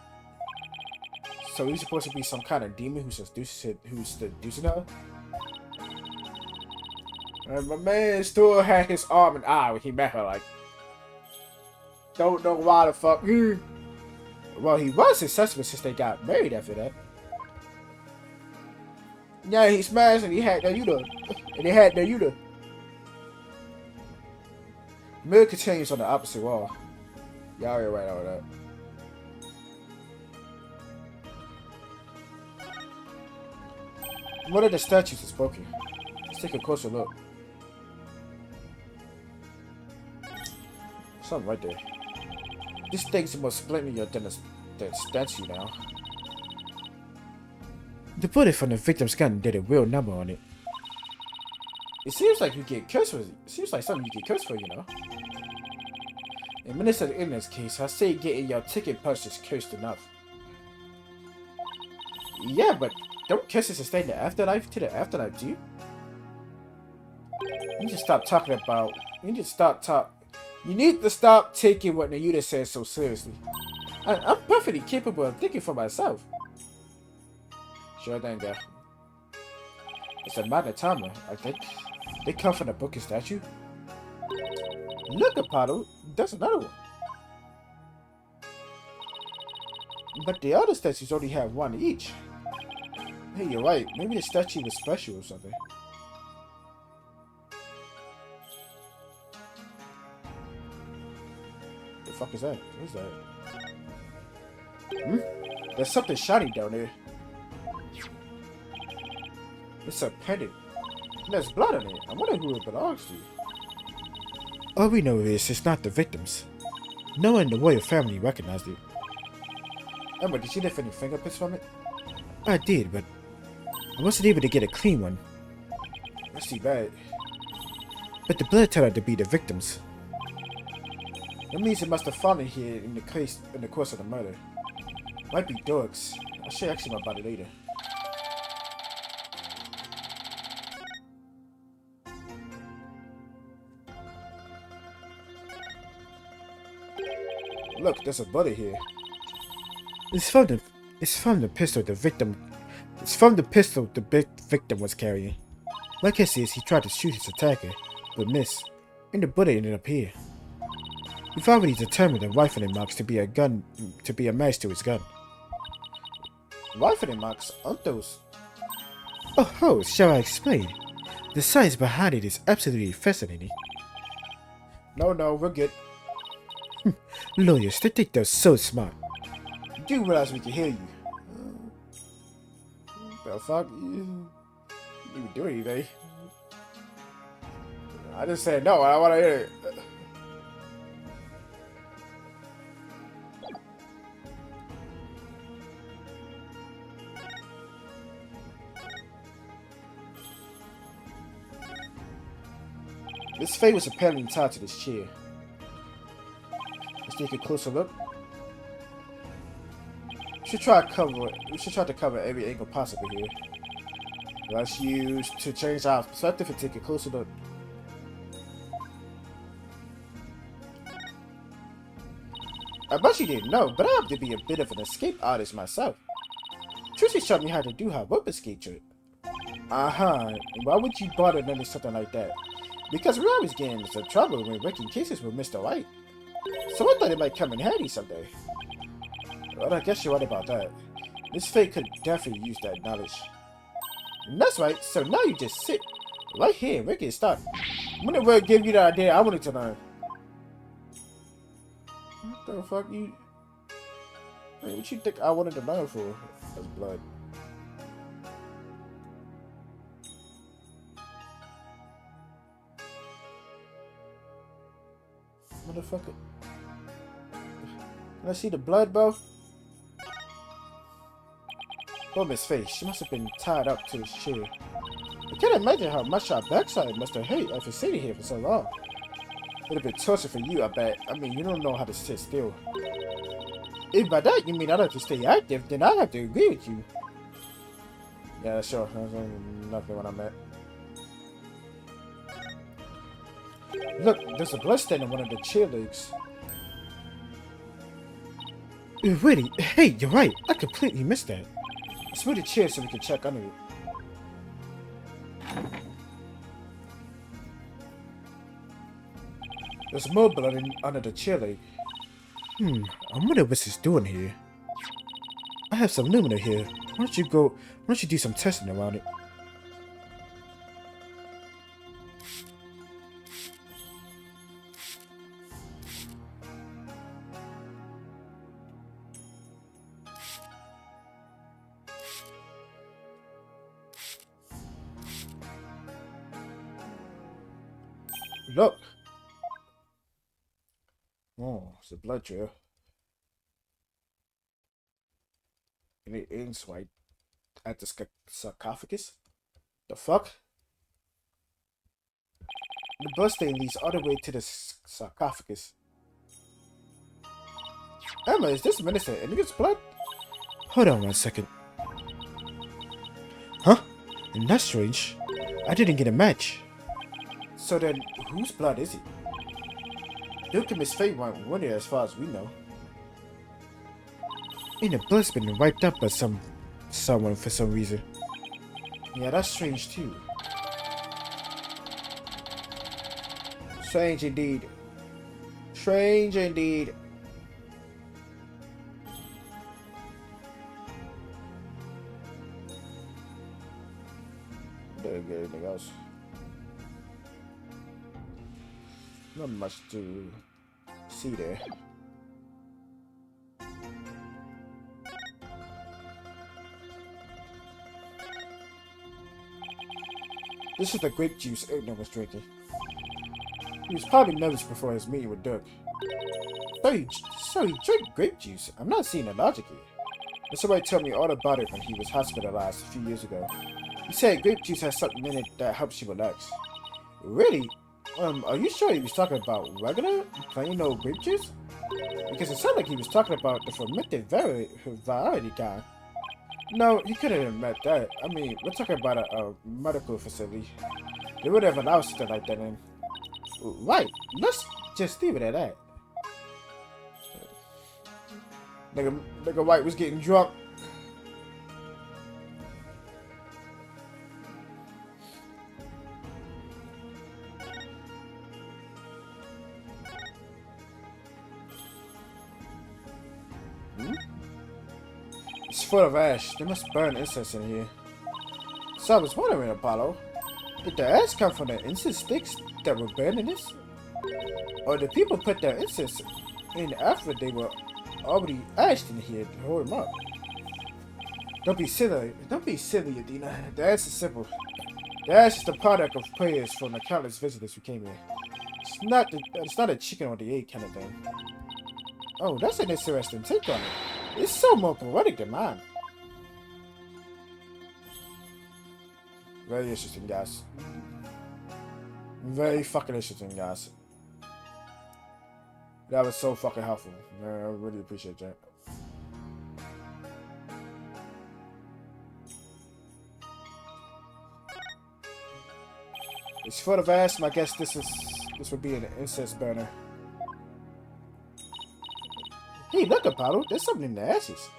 So he's supposed to be some kind of demon who's seducing her? And my man still had his arm and eye when he met her, like, don't know why the fuck. Well, he was successful since they got married after that. Yeah, he smashed and he had the Yuta. And they had the Yuta. Mirror continues on the opposite wall. Y'all are right over that. One of the statues is broken. Let's take a closer look. Something right there. This thing's more splendid than the statue now. The bullet from the victim's gun did a real number on it. It seems like you get cursed for it. It seems like something you get cursed for, you know. In Minister in this case, I say getting your ticket punched is cursed enough. Yeah, but don't curses sustain the afterlife to the afterlife, do you? You need to stop talking about. You need to stop taking what Nayuta says so seriously. I'm perfectly capable of thinking for myself. Sure thing, girl. It's a Magatama, I think. They come from the broken statue. Look, Apollo, that's another one. But the other statues only have one each. Hey, you're right. Maybe the statue was special or something. The fuck is that? What is that? There's something shiny down there. It's a pendant. There's blood on it. I wonder who it belongs to. All we know is it's not the victims. No one in the royal family recognized it. Emma, did you lift any fingerprints from it? I did, but I wasn't able to get a clean one. That's too bad. But the blood turned out to be the victims. That means it must have fallen here in the course of the murder. Might be dogs. I should ask him about it later. Look, there's a bullet here. It's from the pistol the victim. It's from the pistol the victim was carrying. My guess is he tried to shoot his attacker, but missed, and the bullet ended up here. We've already determined the rifling marks to be a match to his gun. Rifling marks? Aren't those? Oh, shall I explain? The science behind it is absolutely fascinating. No, we're good. Lawyers, they think they're so smart. You do realize we can hear you. The fuck? You didn't even do anything. I just said no, I want to hear it. This fate was apparently tied to this chair. Let's take a closer look. We should try to cover every angle possible here. Let's use to change our perspective and take a closer look. I bet you didn't know, but I happen to be a bit of an escape artist myself. Trilogy showed me how to do her rope escape trick. And why would you bother learning something like that? Because we always get into trouble when working cases with Mr. White. So I thought it might come in handy someday. Well, I guess you're right about that. This fate could definitely use that knowledge. And that's right, so now you just sit. Right here, Ricky, start. When did Rick give you the idea? I wanted to learn. What the fuck you? Hey, what you think I wanted to learn for? That's blood. Motherfucker. Can I see the blood, bro? Oh, his face. She must have been tied up to his chair. I can't imagine how much our backside must have hurt after sitting here for so long. It'd have been torture for you, I bet. I mean, you don't know how to sit still. If by that you mean I'd have to stay active, then I'd have to agree with you. Yeah, sure. That's nothing what I meant. Look, there's a blood stain on one of the chair legs. Really? Hey, you're right. I completely missed that. Let's move the chair so we can check under it. There's more blood under the chair leg. I wonder what's this doing here. I have some lumina here. Why don't you do some testing around it? Look. Oh, it's a blood trail. And it ends right at the sarcophagus. The fuck? The blood stain leads all the way to the sarcophagus. Emma, is this Minister Indigo's blood? Hold on 1 second. Huh? And that's strange. I didn't get a match. So then, whose blood is it? Duke and Miss Faye weren't winning as far as we know. And the blood's been wiped up by someone for some reason. Yeah, that's strange too. Strange indeed. Strange indeed. Didn't get anything else. Not much to see there. This is the grape juice Edna was drinking. He was probably nervous before his meeting with Dirk. So he drank grape juice? I'm not seeing the logic here. And somebody told me all about it when he was hospitalized a few years ago. He said grape juice has something in it that helps you relax. Really? Are you sure he was talking about regular, plain old grape juice? Because it sounded like he was talking about the fermented variety kind. No, he couldn't have meant that. I mean, we're talking about a medical facility. They would have allowed stuff like that in. Right, let's just leave it at that. Nigga White was getting drunk. It's full of ash. They must burn incense in here. So I was wondering, Apollo, did the ash come from the incense sticks that were burned in this? Or did people put their incense in after they were already ashed in here to hold them up? Don't be silly. Don't be silly, Adina. The ash is simple. The ash is the product of prayers from the countless visitors who came here. It's not a chicken or the egg kind of thing. Oh, that's an interesting take on it. It's so more poetic than mine. Very interesting, guys. Very fucking interesting, guys. That was so fucking helpful. I really appreciate that. It's full of ash. I guess this would be an incense burner. Hey, look, Apollo. There's something in the ashes.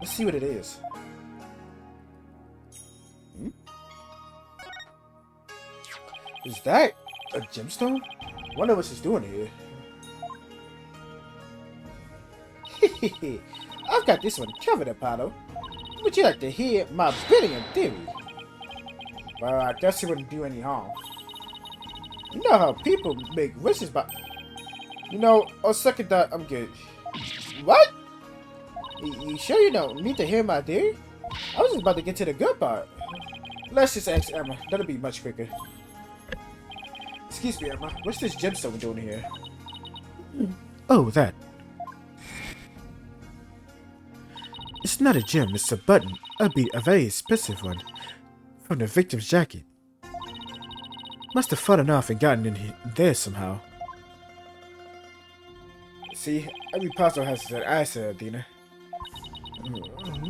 Let's see what it is. Is that a gemstone? Wonder what she's doing here. I've got this one covered, Apollo. Would you like to hear my brilliant theory? Well, I guess it wouldn't do any harm. You know how people make wishes, but... You know, on second thought, I'm good. What? You sure you don't need to hear my theory? I was just about to get to the good part. Let's just ask Emma. That'll be much quicker. Excuse me, Emma. What's this gemstone doing here? Oh, that. It's not a gem, it's a button. A very expensive one. From the victim's jacket. Must have fallen off and gotten in there somehow. See, every puzzle has an answer, Dina.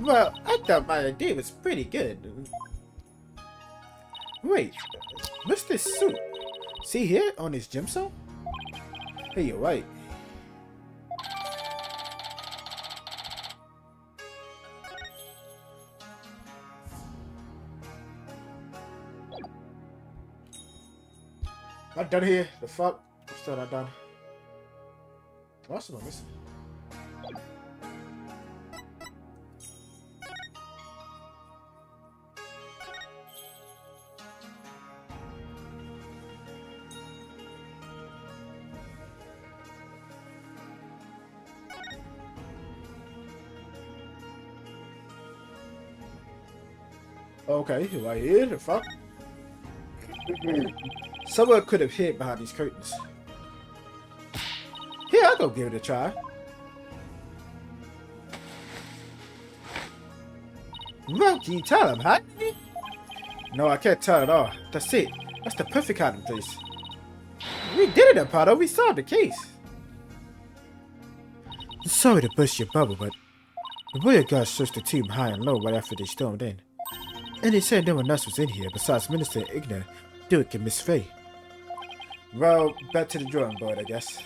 Well, I thought my idea was pretty good. Wait, what's this suit? See here on this gemstone? Hey, you're right. Am I done here? The fuck? I'm still not done. What's am I missing? Okay, right here, the fuck? Someone could have hid behind these curtains. Here, I'll go give it a try. Well, can you tell him, huh? No, I can't tell at all. That's it. That's the perfect hiding place. We did it, Apollo. We solved the case. Sorry to burst your bubble, but the royal guards searched the tomb high and low right after they stormed in. And they said no one else was in here besides Minister Igna, Duke, and Miss Faye. Well, back to the drawing board, I guess.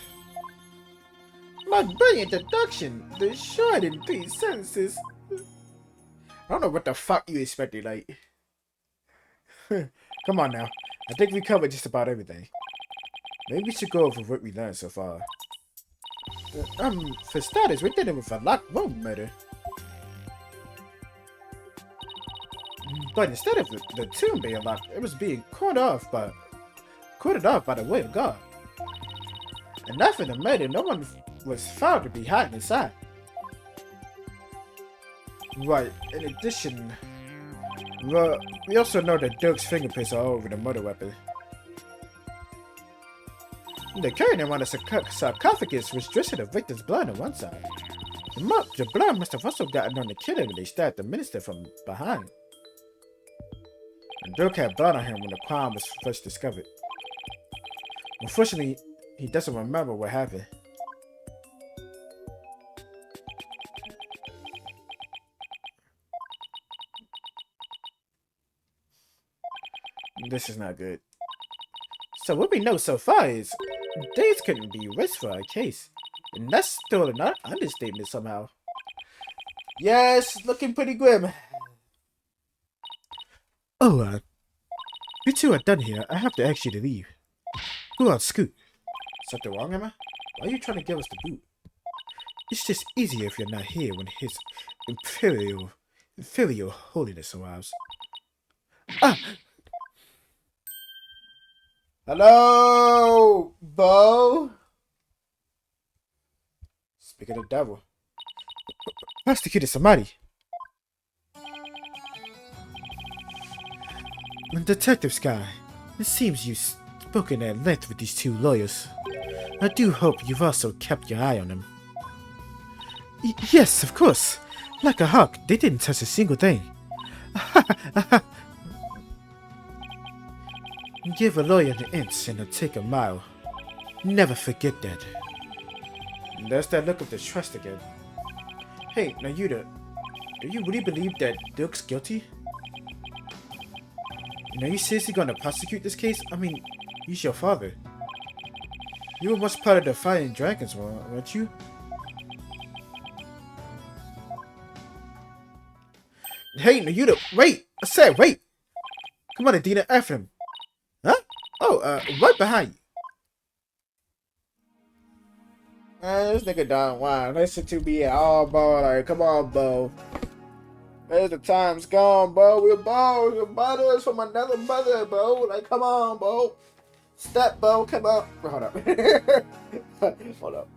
My brilliant deduction! The short in 3 sentences. I don't know what the fuck you expected, like. Come on now. I think we covered just about everything. Maybe we should go over what we learned so far. For starters, we did it with a locked room murder. But instead of the tomb being locked, it was being cordoned off by the royal guard. And after the murder, no one was found to be hiding inside. Right. In addition, well, we also know that Dirk's fingerprints are all over the murder weapon. The curtain around the sarcophagus was dressed in the victim's blood on one side. The blood must have also gotten on the killer when they stabbed the minister from behind. And Dirk had blood on him when the crime was first discovered. Unfortunately, he doesn't remember what happened. This is not good. So what we know so far is days couldn't be risked for our case. And that's still an understatement somehow. Yes, looking pretty grim. Oh, you two are done here. I have to ask you to leave. Go on, scoot. Something wrong, Emma? Why are you trying to give us the boot? It's just easier if you're not here when His Imperial Holiness arrives. Ah! Hello, Bo? Speak of the devil. Prosecutor Samadi. Detective Sky, it seems you've spoken at length with these 2 lawyers. I do hope you've also kept your eye on them. Yes, of course. Like a hawk, they didn't touch a single thing. Give a lawyer an inch and he'll take a mile. Never forget that. There's that look of distrust again. Hey, Nayuta, do you really believe that Duke's guilty? And are you seriously gonna prosecute this case? I mean, he's your father. You were once part of the Fighting Dragons, weren't you? Hey, Nayuta, wait! I said wait! Come on, Adina, after him. Huh? Oh, right behind you. This nigga done. Wow, listen to me at all, Bo. Like, come on, Bo. Where's the time's gone, bro? We're brothers from another mother, bro. Like, come on, bro. Step, bro. Come on. Hold up. Hold up.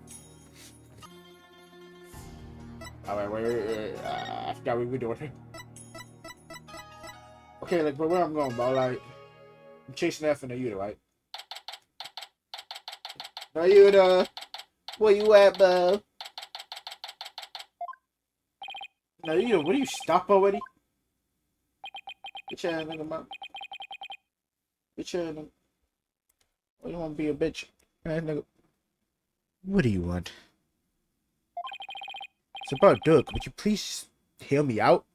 Alright, wait. I forgot what we were doing. Okay, like, but where I'm going, bro? Like, I'm chasing after Nayuta, right? Nayuta, where you at, bro? Nayuta, what do you stop already? Get your hand, nigga, man. Get your hand, nigga. Oh, you want to be a bitch? Hey, nigga. What do you want? It's about Dirk. Would you please hear me out?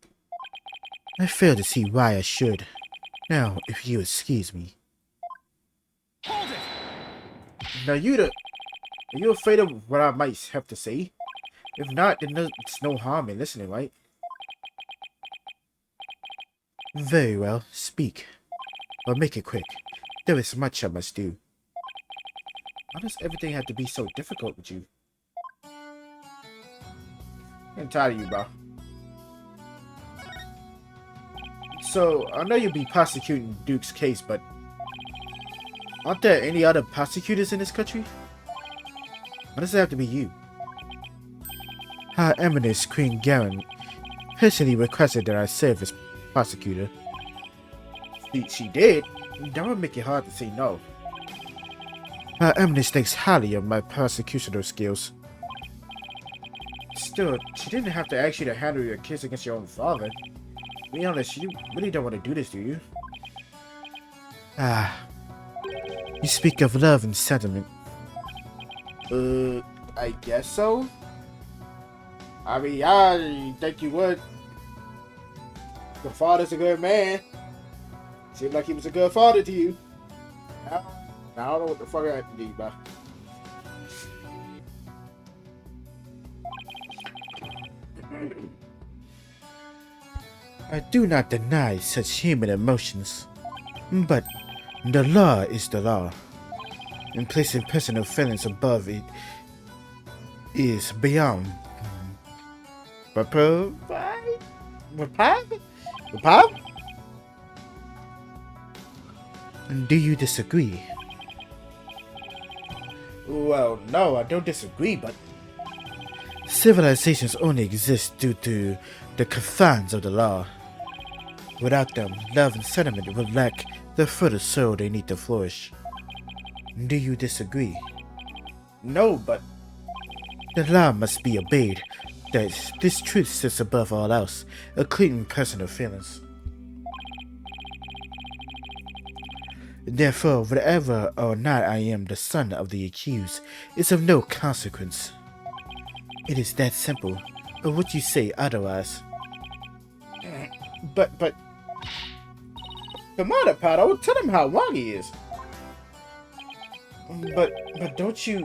I fail to see why I should. Now, if you excuse me. Hold it! Nayuta, are you afraid of what I might have to say? If not, then it's no harm in listening, right? Very well, speak. But make it quick. There is much I must do. Why does everything have to be so difficult with you? I'm tired of you, bro. So, I know you'll be prosecuting Duke's case, but aren't there any other prosecutors in this country? Why does it have to be you? Her Eminence Queen Garen personally requested that I serve as prosecutor. She did? That would make it hard to say no. Her Eminence thinks highly of my prosecutorial skills. Still, she didn't have to ask you to handle your case against your own father. To be honest, you really don't want to do this, do you? Ah. You speak of love and sentiment. I guess so. I mean, I think you would. Your father's a good man. Seemed like he was a good father to you. Now, I don't know what the fuck I have to do, bro. I do not deny such human emotions, but the law is the law, and placing personal feelings above it is beyond. Do you disagree? Well, no, I don't disagree, but Civilizations only exist due to the confines of the law. Without them, love and sentiment would lack the fertile soul they need to flourish. Do you disagree? no, but The law must be obeyed. This truth sits above all else, including personal feelings. Therefore, whether or not I am the son of the accused is of no consequence. It is that simple, or would you say otherwise? But come on, Pato, tell him how wrong he is. But don't you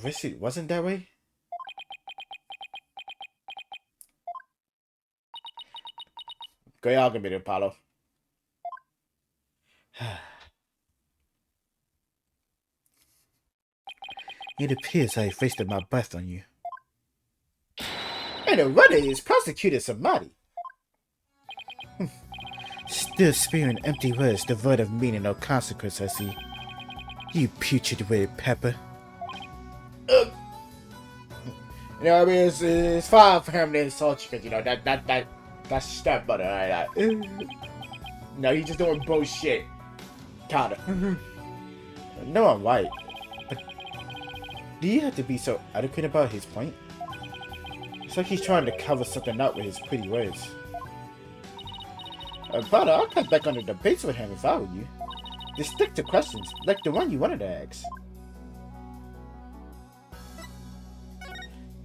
wish it wasn't that way? Great argument, Apollo. It appears I wasted my breath on you. And the runner is prosecuted somebody. Still spewing empty words devoid of meaning or consequence, I see. You putrid pepper. You know, I mean, it's fine for him to insult you, because, you know, that's stepbrother, right? No, he's just doing bullshit. Kinda. No, I'm right. But do you have to be so adequate about his point? It's like he's trying to cover something up with his pretty words. Brother, I'll cut back on the debates with him if I were you. Just stick to questions, like the one you wanted to ask.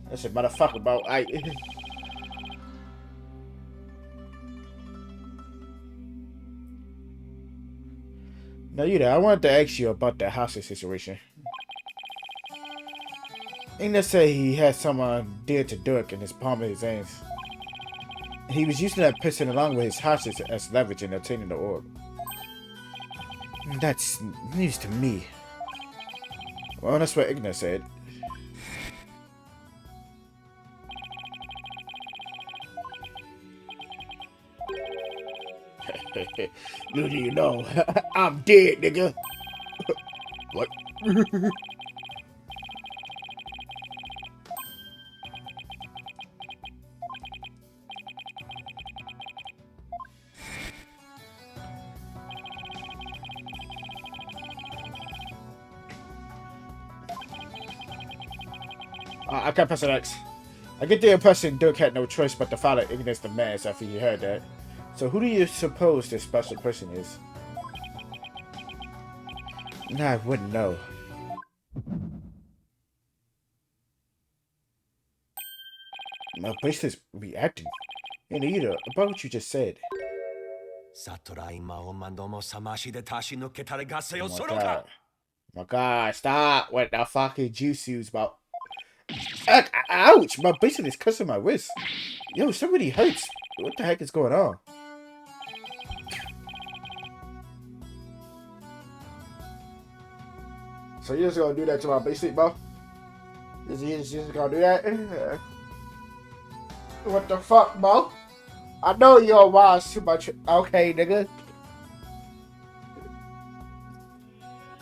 That's a motherfucker, bro. Now, I wanted to ask you about that hostage situation. Ina said he had someone dear to Dirk in his palm of his hands. And he was using that person along with his hostage as leverage in obtaining the orb. That's news to me. Well, that's what Igna said. Little do you know, I'm dead, nigga. What? I can't press an X. I get the impression Dirk had no choice but to follow Ignis the Mask after he heard that. So who do you suppose this special person is? I wouldn't know. My bracelet's reacting. And either about what you just said. Oh my god. My god, stop. What the fucking juice about? Ouch! My bracelet is cussing my wrist. Yo, somebody hurts. What the heck is going on? So you're just gonna do that to my bracelet, bro? You just gonna do that? What the fuck, bro? I know you're wise too much. Okay, nigga.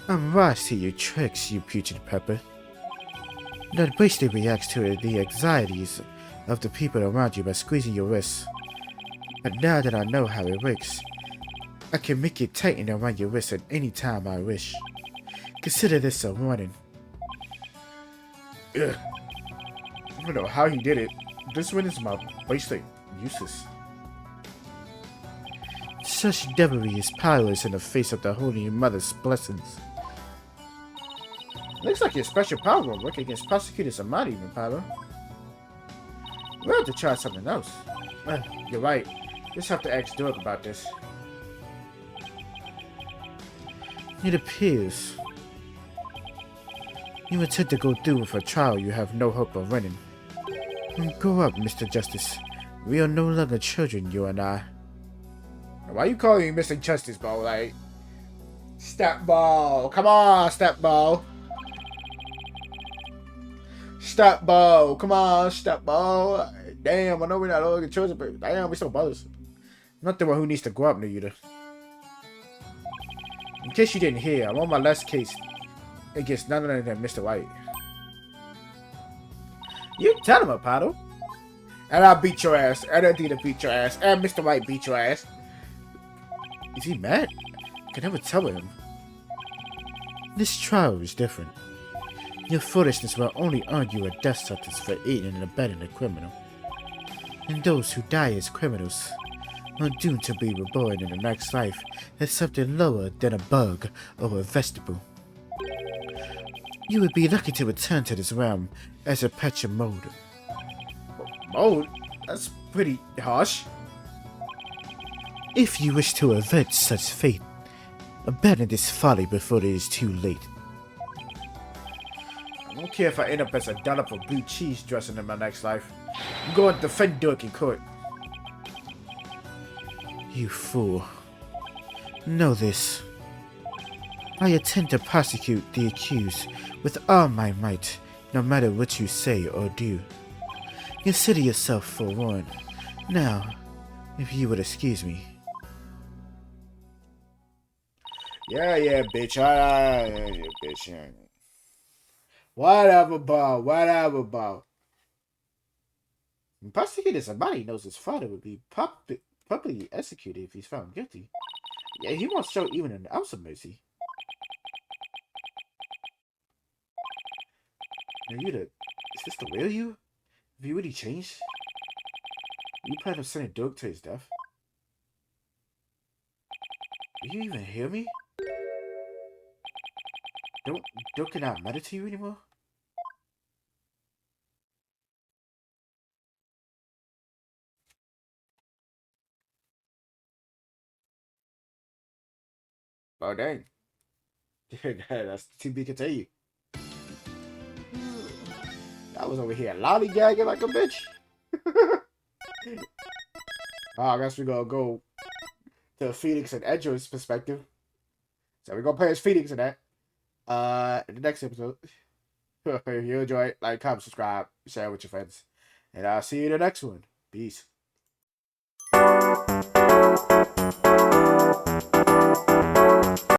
I'm wise to your tricks, you putrid pepper. That bracelet reacts to the anxieties of the people around you by squeezing your wrists. But now that I know how it works, I can make it tighten around your wrist at any time I wish. Consider this a warning. Ugh. I don't know how he did it. This one is my bracelet. Useless. Such devilry is powerless in the face of the Holy Mother's blessings. Looks like your special power will work against prosecutors and not even, Pablo. We'll have to try something else. You're right. Just have to ask Dirk about this. It appears you intend to go through with a trial you have no hope of winning. Grow up, Mr. Justice. We are no longer children, you and I. Why are you calling me Mr. Justice, bro? Like, step ball. Come on, step ball. Step ball. Come on, step ball. Damn, I know we're not all children, but damn, we're still brothers. I'm not the one who needs to grow up near you, though. In case you didn't hear, I'm on my last case against none other than Mr. White. You tell him, Apollo. And I'll beat your ass. And Adina beat your ass. And Mr. White beat your ass. Is he mad? I can never tell him. This trial is different. Your foolishness will only earn you a death sentence for aiding and abetting a criminal. And those who die as criminals are doomed to be reborn in the next life as something lower than a bug or a vegetable. You would be lucky to return to this realm as a Petra mode. Mode? That's pretty harsh. If you wish to avert such fate, abandon this folly before it is too late. I don't care if I end up as a dollop of blue cheese dressing in my next life. I'm going to defend Dirk in court. You fool. Know this. I intend to prosecute the accused with all my might, no matter what you say or do. Consider yourself forewarned. Now, if you would excuse me. Yeah, bitch. Yeah, bitch. Whatever, bro. Whatever, bro. Prosecutor somebody knows his father would be publicly executed if he's found guilty. Yeah, he won't show even an ounce of mercy. Now is this the real you? Have you really changed? You plan on sending Dirk to his death? Do you even hear me? Dirk cannot matter to you anymore? Oh dang. That's too big to tell you. I was over here lollygagging like a bitch. I guess we're gonna go to Phoenix and Edge's perspective. So we're gonna play as Phoenix in that. In the next episode. If you enjoy it, like, comment, subscribe, share with your friends. And I'll see you in the next one. Peace.